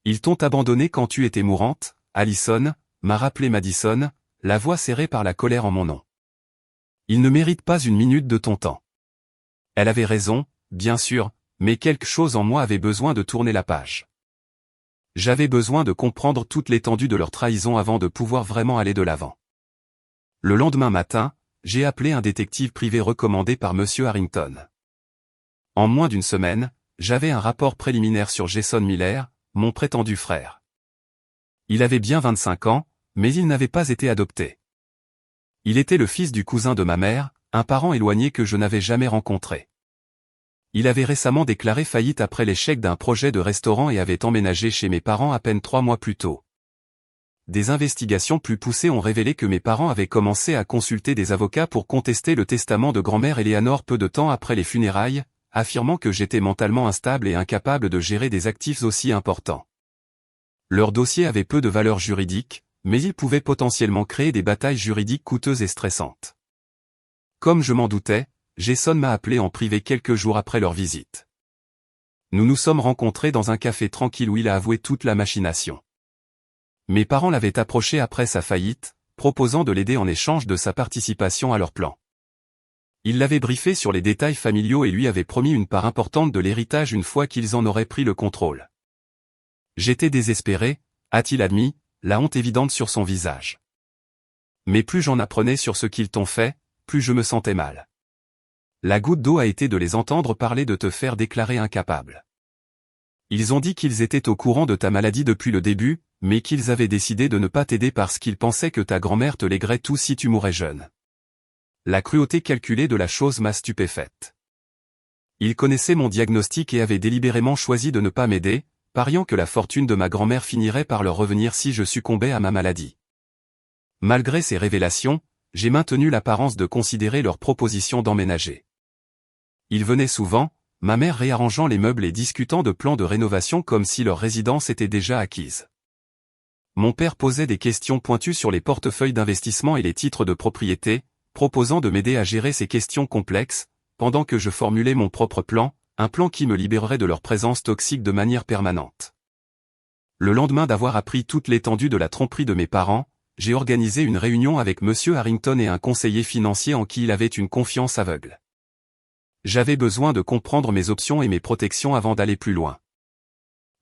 Ils t'ont abandonné quand tu étais mourante, Allison, m'a rappelé Madison, la voix serrée par la colère en mon nom. Ils ne méritent pas une minute de ton temps. Elle avait raison, bien sûr, mais quelque chose en moi avait besoin de tourner la page. J'avais besoin de comprendre toute l'étendue de leur trahison avant de pouvoir vraiment aller de l'avant. Le lendemain matin, j'ai appelé un détective privé recommandé par M. Harrington. En moins d'une semaine, j'avais un rapport préliminaire sur Jason Miller, mon prétendu frère. Il avait bien 25 ans, mais il n'avait pas été adopté. Il était le fils du cousin de ma mère, un parent éloigné que je n'avais jamais rencontré. Il avait récemment déclaré faillite après l'échec d'un projet de restaurant et avait emménagé chez mes parents à peine 3 mois plus tôt. des investigations plus poussées ont révélé que mes parents avaient commencé à consulter des avocats pour contester le testament de grand-mère Eleanor peu de temps après les funérailles, affirmant que j'étais mentalement instable et incapable de gérer des actifs aussi importants. Leur dossier avait peu de valeur juridique, mais il pouvait potentiellement créer des batailles juridiques coûteuses et stressantes. Comme je m'en doutais, Jason m'a appelé en privé quelques jours après leur visite. Nous nous sommes rencontrés dans un café tranquille où il a avoué toute la machination. Mes parents l'avaient approché après sa faillite, proposant de l'aider en échange de sa participation à leur plan. Il l'avait briefé sur les détails familiaux et lui avait promis une part importante de l'héritage une fois qu'ils en auraient pris le contrôle. J'étais désespéré, a-t-il admis, la honte évidente sur son visage. Mais plus j'en apprenais sur ce qu'ils t'ont fait, plus je me sentais mal. La goutte d'eau a été de les entendre parler de te faire déclarer incapable. Ils ont dit qu'ils étaient au courant de ta maladie depuis le début, mais qu'ils avaient décidé de ne pas t'aider parce qu'ils pensaient que ta grand-mère te léguerait tout si tu mourais jeune. La cruauté calculée de la chose m'a stupéfaite. Ils connaissaient mon diagnostic et avaient délibérément choisi de ne pas m'aider, pariant que la fortune de ma grand-mère finirait par leur revenir si je succombais à ma maladie. Malgré ces révélations, j'ai maintenu l'apparence de considérer leur proposition d'emménager. Ils venaient souvent, ma mère réarrangeant les meubles et discutant de plans de rénovation comme si leur résidence était déjà acquise. Mon père posait des questions pointues sur les portefeuilles d'investissement et les titres de propriété, proposant de m'aider à gérer ces questions complexes, pendant que je formulais mon propre plan, un plan qui me libérerait de leur présence toxique de manière permanente. Le lendemain d'avoir appris toute l'étendue de la tromperie de mes parents, j'ai organisé une réunion avec M. Harrington et un conseiller financier en qui il avait une confiance aveugle. J'avais besoin de comprendre mes options et mes protections avant d'aller plus loin.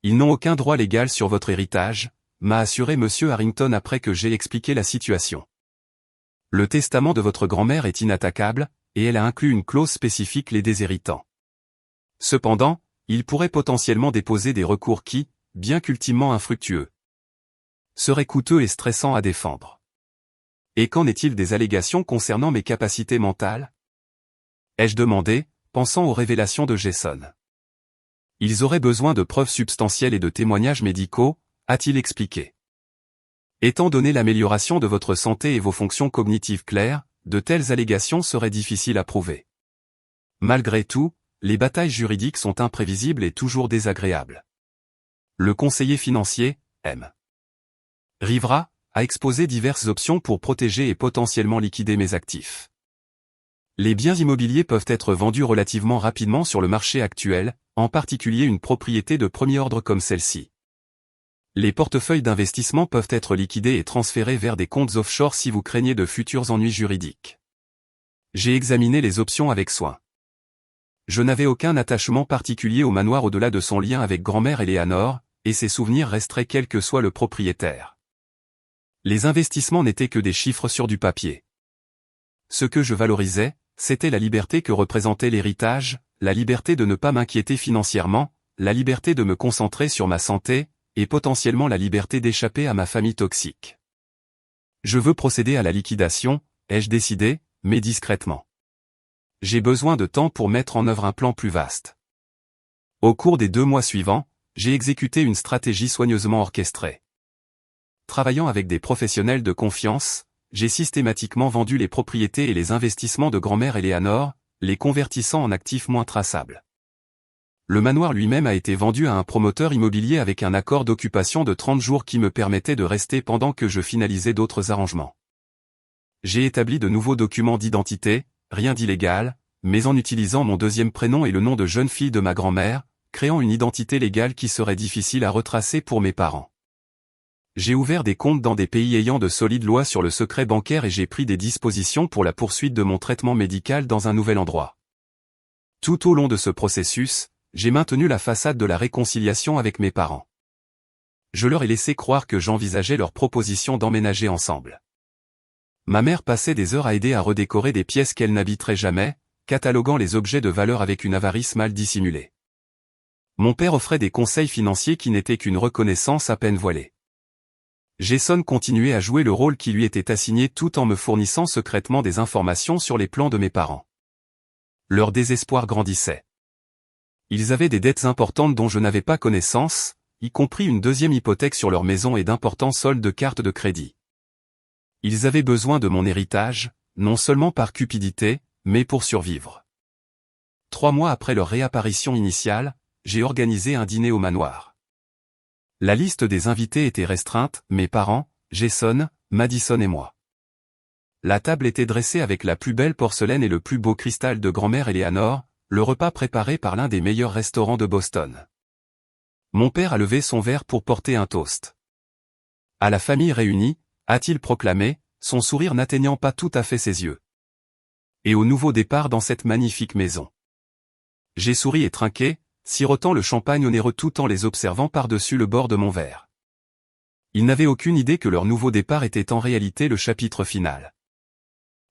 Ils n'ont aucun droit légal sur votre héritage, m'a assuré M. Harrington après que j'ai expliqué la situation. Le testament de votre grand-mère est inattaquable, et elle a inclus une clause spécifique les déshéritant. Cependant, il pourrait potentiellement déposer des recours qui, bien qu'ultimement infructueux, seraient coûteux et stressants à défendre. Et qu'en est-il des allégations concernant mes capacités mentales ? Ai-je demandé, pensant aux révélations de Jason. Ils auraient besoin de preuves substantielles et de témoignages médicaux, a-t-il expliqué. Étant donné l'amélioration de votre santé et vos fonctions cognitives claires, de telles allégations seraient difficiles à prouver. Malgré tout, les batailles juridiques sont imprévisibles et toujours désagréables. Le conseiller financier, M. Rivera, a exposé diverses options pour protéger et potentiellement liquider mes actifs. Les biens immobiliers peuvent être vendus relativement rapidement sur le marché actuel, en particulier une propriété de premier ordre comme celle-ci. Les portefeuilles d'investissement peuvent être liquidés et transférés vers des comptes offshore si vous craignez de futurs ennuis juridiques. J'ai examiné les options avec soin. Je n'avais aucun attachement particulier au manoir au-delà de son lien avec grand-mère Eleanor, et ses souvenirs resteraient quel que soit le propriétaire. Les investissements n'étaient que des chiffres sur du papier. Ce que je valorisais, c'était la liberté que représentait l'héritage, la liberté de ne pas m'inquiéter financièrement, la liberté de me concentrer sur ma santé, et potentiellement la liberté d'échapper à ma famille toxique. Je veux procéder à la liquidation, ai-je décidé, mais discrètement. J'ai besoin de temps pour mettre en œuvre un plan plus vaste. Au cours des 2 mois suivants, j'ai exécuté une stratégie soigneusement orchestrée. Travaillant avec des professionnels de confiance, j'ai systématiquement vendu les propriétés et les investissements de grand-mère Eleanor, les convertissant en actifs moins traçables. Le manoir lui-même a été vendu à un promoteur immobilier avec un accord d'occupation de 30 jours qui me permettait de rester pendant que je finalisais d'autres arrangements. J'ai établi de nouveaux documents d'identité, rien d'illégal, mais en utilisant mon deuxième prénom et le nom de jeune fille de ma grand-mère, créant une identité légale qui serait difficile à retracer pour mes parents. J'ai ouvert des comptes dans des pays ayant de solides lois sur le secret bancaire et j'ai pris des dispositions pour la poursuite de mon traitement médical dans un nouvel endroit. Tout au long de ce processus, j'ai maintenu la façade de la réconciliation avec mes parents. Je leur ai laissé croire que j'envisageais leur proposition d'emménager ensemble. Ma mère passait des heures à aider à redécorer des pièces qu'elle n'habiterait jamais, cataloguant les objets de valeur avec une avarice mal dissimulée. Mon père offrait des conseils financiers qui n'étaient qu'une reconnaissance à peine voilée. Jason continuait à jouer le rôle qui lui était assigné tout en me fournissant secrètement des informations sur les plans de mes parents. Leur désespoir grandissait. Ils avaient des dettes importantes dont je n'avais pas connaissance, y compris une deuxième hypothèque sur leur maison et d'importants soldes de cartes de crédit. Ils avaient besoin de mon héritage, non seulement par cupidité, mais pour survivre. 3 mois après leur réapparition initiale, j'ai organisé un dîner au manoir. La liste des invités était restreinte, mes parents, Jason, Madison et moi. La table était dressée avec la plus belle porcelaine et le plus beau cristal de grand-mère Eleanor, le repas préparé par l'un des meilleurs restaurants de Boston. Mon père a levé son verre pour porter un toast. À la famille réunie, a-t-il proclamé, son sourire n'atteignant pas tout à fait ses yeux. Et au nouveau départ dans cette magnifique maison. J'ai souri et trinqué, sirotant le champagne onéreux tout en les observant par-dessus le bord de mon verre. Ils n'avaient aucune idée que leur nouveau départ était en réalité le chapitre final.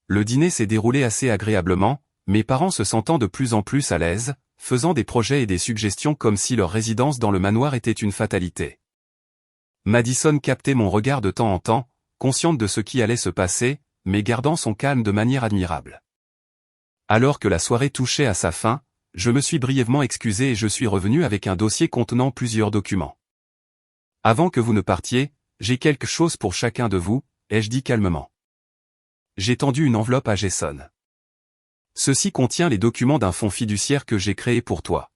Le dîner s'est déroulé assez agréablement, mes parents se sentant de plus en plus à l'aise, faisant des projets et des suggestions comme si leur résidence dans le manoir était une fatalité. Madison captait mon regard de temps en temps, consciente de ce qui allait se passer, mais gardant son calme de manière admirable. Alors que la soirée touchait à sa fin, je me suis brièvement excusé et je suis revenu avec un dossier contenant plusieurs documents. Avant que vous ne partiez, j'ai quelque chose pour chacun de vous, ai-je dit calmement. J'ai tendu une enveloppe à Jason. Ceci contient les documents d'un fonds fiduciaire que j'ai créé pour toi.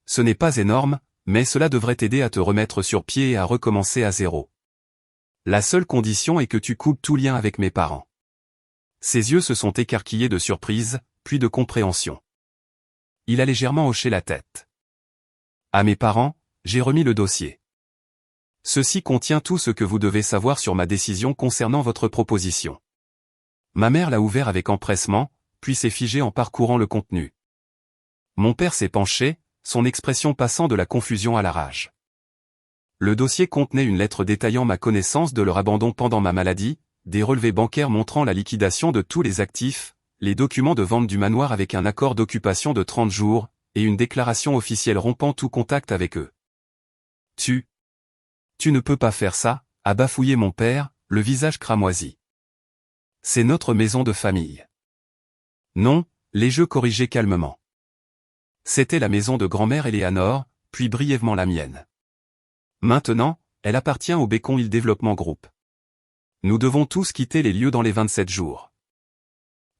Ce n'est pas énorme, mais cela devrait t'aider à te remettre sur pied et à recommencer à zéro. La seule condition est que tu coupes tout lien avec mes parents. Ses yeux se sont écarquillés de surprise, puis de compréhension. Il a légèrement hoché la tête. À mes parents, j'ai remis le dossier. Ceci contient tout ce que vous devez savoir sur ma décision concernant votre proposition. Ma mère l'a ouvert avec empressement, puis s'est figée en parcourant le contenu. Mon père s'est penché, son expression passant de la confusion à la rage. Le dossier contenait une lettre détaillant ma connaissance de leur abandon pendant ma maladie, des relevés bancaires montrant la liquidation de tous les actifs, les documents de vente du manoir avec un accord d'occupation de 30 jours, et une déclaration officielle rompant tout contact avec eux. Tu ne peux pas faire ça, a bafouillé mon père, le visage cramoisi. C'est notre maison de famille. Non, l'ai-je corrigé calmement. C'était la maison de grand-mère Eleanor, puis brièvement la mienne. Maintenant, elle appartient au Beacon Hill Development Group. Nous devons tous quitter les lieux dans les 27 jours.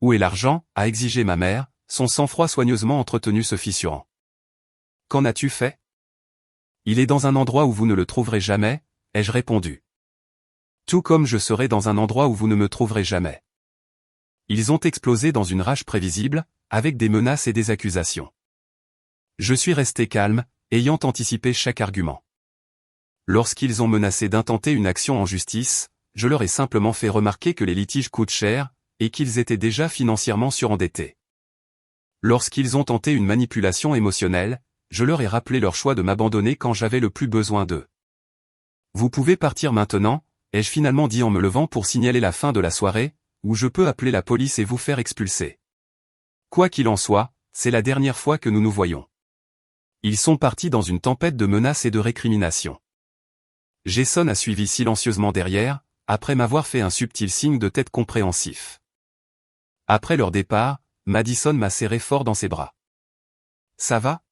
Où est l'argent, a exigé ma mère, son sang-froid soigneusement entretenu se fissurant. Qu'en as-tu fait? Il est dans un endroit où vous ne le trouverez jamais, ai-je répondu. Tout comme je serai dans un endroit où vous ne me trouverez jamais. Ils ont explosé dans une rage prévisible, avec des menaces et des accusations. Je suis resté calme, ayant anticipé chaque argument. Lorsqu'ils ont menacé d'intenter une action en justice, je leur ai simplement fait remarquer que les litiges coûtent cher, et qu'ils étaient déjà financièrement surendettés. Lorsqu'ils ont tenté une manipulation émotionnelle, je leur ai rappelé leur choix de m'abandonner quand j'avais le plus besoin d'eux. Vous pouvez partir maintenant, ai-je finalement dit en me levant pour signaler la fin de la soirée, ou je peux appeler la police et vous faire expulser. Quoi qu'il en soit, c'est la dernière fois que nous nous voyons. Ils sont partis dans une tempête de menaces et de récriminations. Jason a suivi silencieusement derrière, après m'avoir fait un subtil signe de tête compréhensif. Après leur départ, Madison m'a serré fort dans ses bras. Ça va?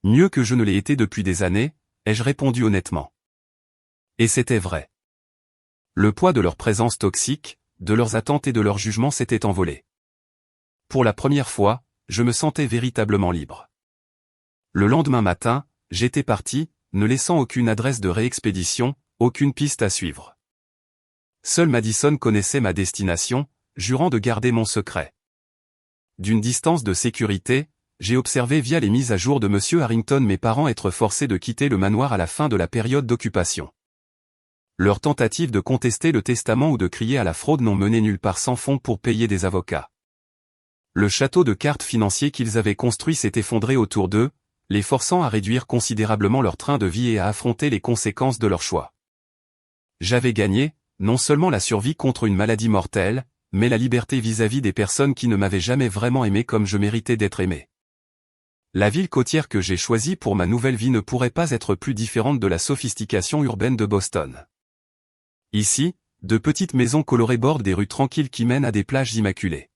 Mieux que je ne l'ai été depuis des années, ai-je répondu honnêtement. Et c'était vrai. Le poids de leur présence toxique, de leurs attentes et de leur jugement s'était envolé. Pour la première fois, je me sentais véritablement libre. Le lendemain matin, j'étais parti, ne laissant aucune adresse de réexpédition, aucune piste à suivre. Seul Madison connaissait ma destination, jurant de garder mon secret. D'une distance de sécurité, j'ai observé via les mises à jour de M. Harrington mes parents être forcés de quitter le manoir à la fin de la période d'occupation. Leurs tentatives de contester le testament ou de crier à la fraude n'ont mené nulle part sans fonds pour payer des avocats. Le château de cartes financier qu'ils avaient construit s'est effondré autour d'eux, les forçant à réduire considérablement leur train de vie et à affronter les conséquences de leur choix. J'avais gagné, non seulement la survie contre une maladie mortelle, mais la liberté vis-à-vis des personnes qui ne m'avaient jamais vraiment aimé comme je méritais d'être aimé. La ville côtière que j'ai choisie pour ma nouvelle vie ne pourrait pas être plus différente de la sophistication urbaine de Boston. Ici, de petites maisons colorées bordent des rues tranquilles qui mènent à des plages immaculées.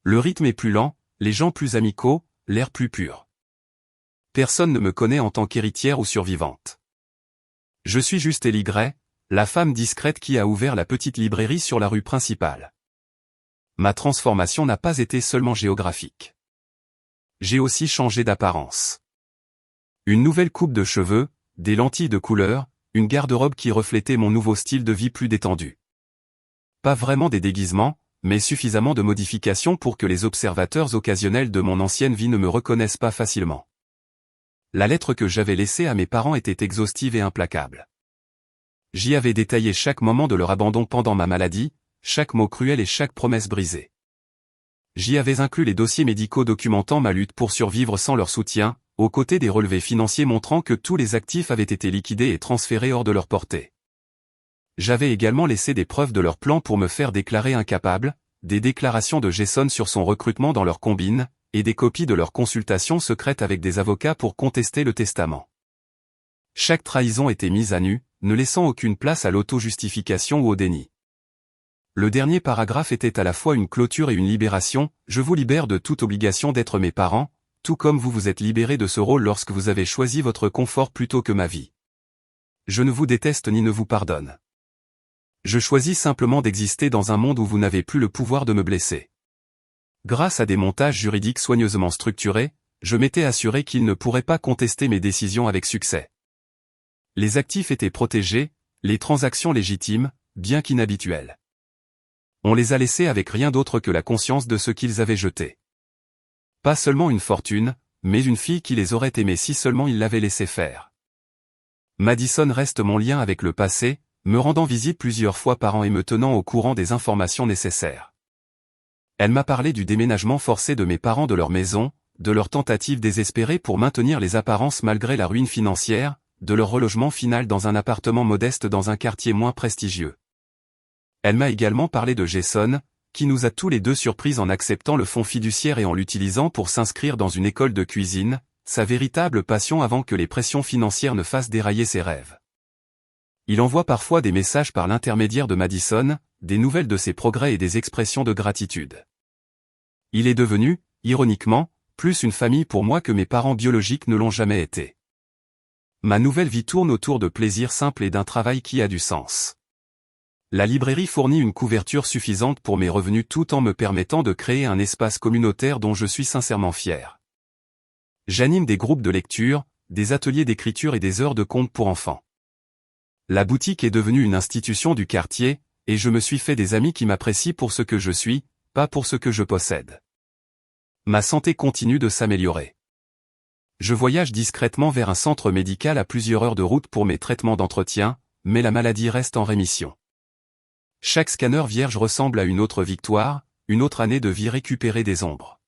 Le rythme est plus lent, les gens plus amicaux, l'air plus pur. personne ne me connaît en tant qu'héritière ou survivante. Je suis juste Ellie Gray, la femme discrète qui a ouvert la petite librairie sur la rue principale. Ma transformation n'a pas été seulement géographique. J'ai aussi changé d'apparence. Une nouvelle coupe de cheveux, des lentilles de couleur, une garde-robe qui reflétait mon nouveau style de vie plus détendu. Pas vraiment des déguisements, mais suffisamment de modifications pour que les observateurs occasionnels de mon ancienne vie ne me reconnaissent pas facilement. La lettre que j'avais laissée à mes parents était exhaustive et implacable. J'y avais détaillé chaque moment de leur abandon pendant ma maladie, chaque mot cruel et chaque promesse brisée. J'y avais inclus les dossiers médicaux documentant ma lutte pour survivre sans leur soutien, aux côtés des relevés financiers montrant que tous les actifs avaient été liquidés et transférés hors de leur portée. J'avais également laissé des preuves de leur plan pour me faire déclarer incapable, des déclarations de Jason sur son recrutement dans leur combine, et des copies de leurs consultations secrètes avec des avocats pour contester le testament. Chaque trahison était mise à nu, ne laissant aucune place à l'auto-justification ou au déni. Le dernier paragraphe était à la fois une clôture et une libération, je vous libère de toute obligation d'être mes parents, tout comme vous vous êtes libérés de ce rôle lorsque vous avez choisi votre confort plutôt que ma vie. Je ne vous déteste ni ne vous pardonne. Je choisis simplement d'exister dans un monde où vous n'avez plus le pouvoir de me blesser. Grâce à des montages juridiques soigneusement structurés, je m'étais assuré qu'ils ne pourraient pas contester mes décisions avec succès. Les actifs étaient protégés, les transactions légitimes, bien qu'inhabituelles. On les a laissés avec rien d'autre que la conscience de ce qu'ils avaient jeté. Pas seulement une fortune, mais une fille qui les aurait aimés si seulement ils l'avaient laissé faire. Madison reste mon lien avec le passé, me rendant visite plusieurs fois par an et me tenant au courant des informations nécessaires. Elle m'a parlé du déménagement forcé de mes parents de leur maison, de leur tentative désespérée pour maintenir les apparences malgré la ruine financière, de leur relogement final dans un appartement modeste dans un quartier moins prestigieux. Elle m'a également parlé de Jason, qui nous a tous les deux surpris en acceptant le fonds fiduciaire et en l'utilisant pour s'inscrire dans une école de cuisine, sa véritable passion avant que les pressions financières ne fassent dérailler ses rêves. Il envoie parfois des messages par l'intermédiaire de Madison, des nouvelles de ses progrès et des expressions de gratitude. Il est devenu, ironiquement, plus une famille pour moi que mes parents biologiques ne l'ont jamais été. Ma nouvelle vie tourne autour de plaisirs simples et d'un travail qui a du sens. La librairie fournit une couverture suffisante pour mes revenus tout en me permettant de créer un espace communautaire dont je suis sincèrement fier. J'anime des groupes de lecture, des ateliers d'écriture et des heures de contes pour enfants. La boutique est devenue une institution du quartier, et je me suis fait des amis qui m'apprécient pour ce que je suis, pas pour ce que je possède. Ma santé continue de s'améliorer. Je voyage discrètement vers un centre médical à plusieurs heures de route pour mes traitements d'entretien, mais la maladie reste en rémission. Chaque scanner vierge ressemble à une autre victoire, une autre année de vie récupérée des ombres.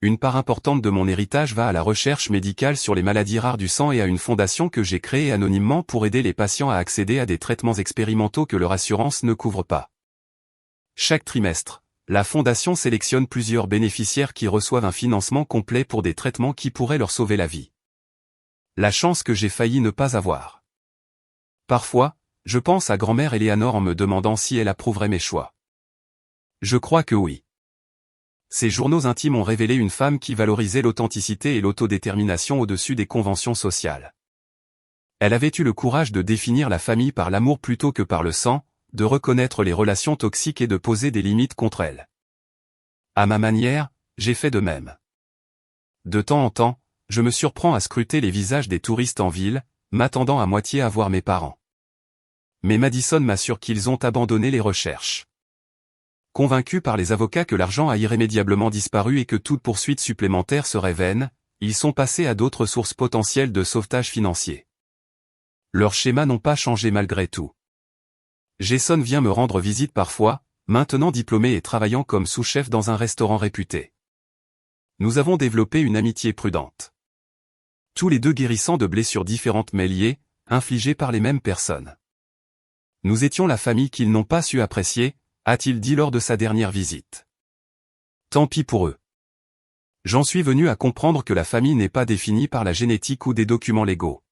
Une part importante de mon héritage va à la recherche médicale sur les maladies rares du sang et à une fondation que j'ai créée anonymement pour aider les patients à accéder à des traitements expérimentaux que leur assurance ne couvre pas. Chaque trimestre, la fondation sélectionne plusieurs bénéficiaires qui reçoivent un financement complet pour des traitements qui pourraient leur sauver la vie. La chance que j'ai failli ne pas avoir. Parfois, je pense à grand-mère Eleanor en me demandant si elle approuverait mes choix. Je crois que oui. Ces journaux intimes ont révélé une femme qui valorisait l'authenticité et l'autodétermination au-dessus des conventions sociales. Elle avait eu le courage de définir la famille par l'amour plutôt que par le sang, de reconnaître les relations toxiques et de poser des limites contre elles. À ma manière, j'ai fait de même. De temps en temps, je me surprends à scruter les visages des touristes en ville, m'attendant à moitié à voir mes parents. Mais Madison m'assure qu'ils ont abandonné les recherches. Convaincus par les avocats que l'argent a irrémédiablement disparu et que toute poursuite supplémentaire serait vaine, ils sont passés à d'autres sources potentielles de sauvetage financier. Leurs schémas n'ont pas changé malgré tout. Jason vient me rendre visite parfois, maintenant diplômé et travaillant comme sous-chef dans un restaurant réputé. Nous avons développé une amitié prudente. Tous les deux guérissant de blessures différentes mais liées, infligées par les mêmes personnes. Nous étions la famille qu'ils n'ont pas su apprécier, a-t-il dit lors de sa dernière visite. Tant pis pour eux. J'en suis venu à comprendre que la famille n'est pas définie par la génétique ou des documents légaux.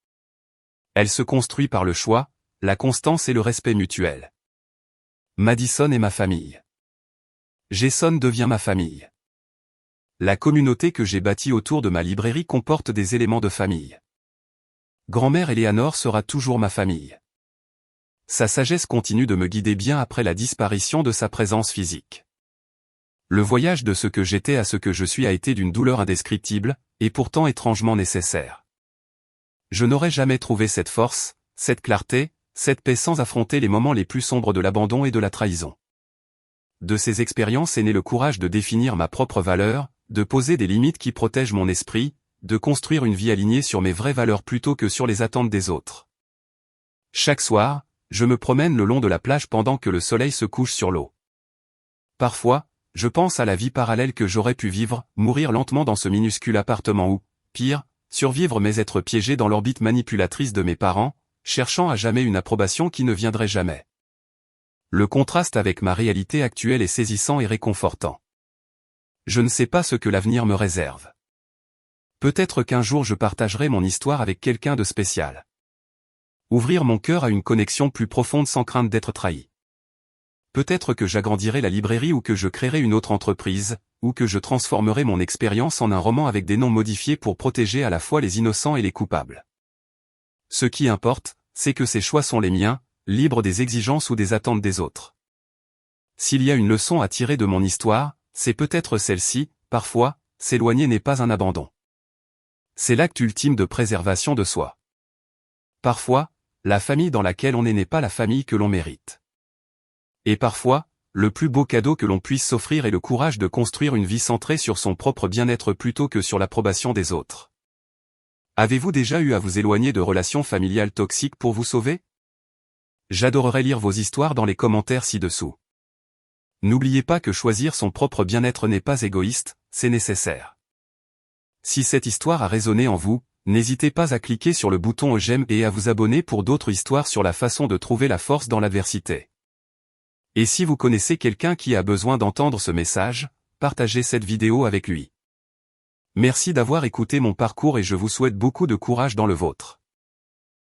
Elle se construit par le choix, la constance et le respect mutuel. Madison est ma famille. Jason devient ma famille. La communauté que j'ai bâtie autour de ma librairie comporte des éléments de famille. Grand-mère Eleanor sera toujours ma famille. Sa sagesse continue de me guider bien après la disparition de sa présence physique. Le voyage de ce que j'étais à ce que je suis a été d'une douleur indescriptible, et pourtant étrangement nécessaire. Je n'aurais jamais trouvé cette force, cette clarté, cette paix sans affronter les moments les plus sombres de l'abandon et de la trahison. De ces expériences est né le courage de définir ma propre valeur, de poser des limites qui protègent mon esprit, de construire une vie alignée sur mes vraies valeurs plutôt que sur les attentes des autres. Chaque soir, je me promène le long de la plage pendant que le soleil se couche sur l'eau. Parfois, je pense à la vie parallèle que j'aurais pu vivre, mourir lentement dans ce minuscule appartement ou, pire, survivre mais être piégé dans l'orbite manipulatrice de mes parents, cherchant à jamais une approbation qui ne viendrait jamais. Le contraste avec ma réalité actuelle est saisissant et réconfortant. Je ne sais pas ce que l'avenir me réserve. Peut-être qu'un jour je partagerai mon histoire avec quelqu'un de spécial. Ouvrir mon cœur à une connexion plus profonde sans crainte d'être trahi. Peut-être que j'agrandirai la librairie ou que je créerai une autre entreprise, ou que je transformerai mon expérience en un roman avec des noms modifiés pour protéger à la fois les innocents et les coupables. Ce qui importe, c'est que ces choix sont les miens, libres des exigences ou des attentes des autres. S'il y a une leçon à tirer de mon histoire, c'est peut-être celle-ci, parfois, s'éloigner n'est pas un abandon. C'est l'acte ultime de préservation de soi. Parfois, la famille dans laquelle on est n'est pas la famille que l'on mérite. Et parfois, le plus beau cadeau que l'on puisse s'offrir est le courage de construire une vie centrée sur son propre bien-être plutôt que sur l'approbation des autres. Avez-vous déjà eu à vous éloigner de relations familiales toxiques pour vous sauver? J'adorerais lire vos histoires dans les commentaires ci-dessous. N'oubliez pas que choisir son propre bien-être n'est pas égoïste, c'est nécessaire. Si cette histoire a résonné en vous, n'hésitez pas à cliquer sur le bouton j'aime et à vous abonner pour d'autres histoires sur la façon de trouver la force dans l'adversité. Et si vous connaissez quelqu'un qui a besoin d'entendre ce message, partagez cette vidéo avec lui. Merci d'avoir écouté mon parcours et je vous souhaite beaucoup de courage dans le vôtre.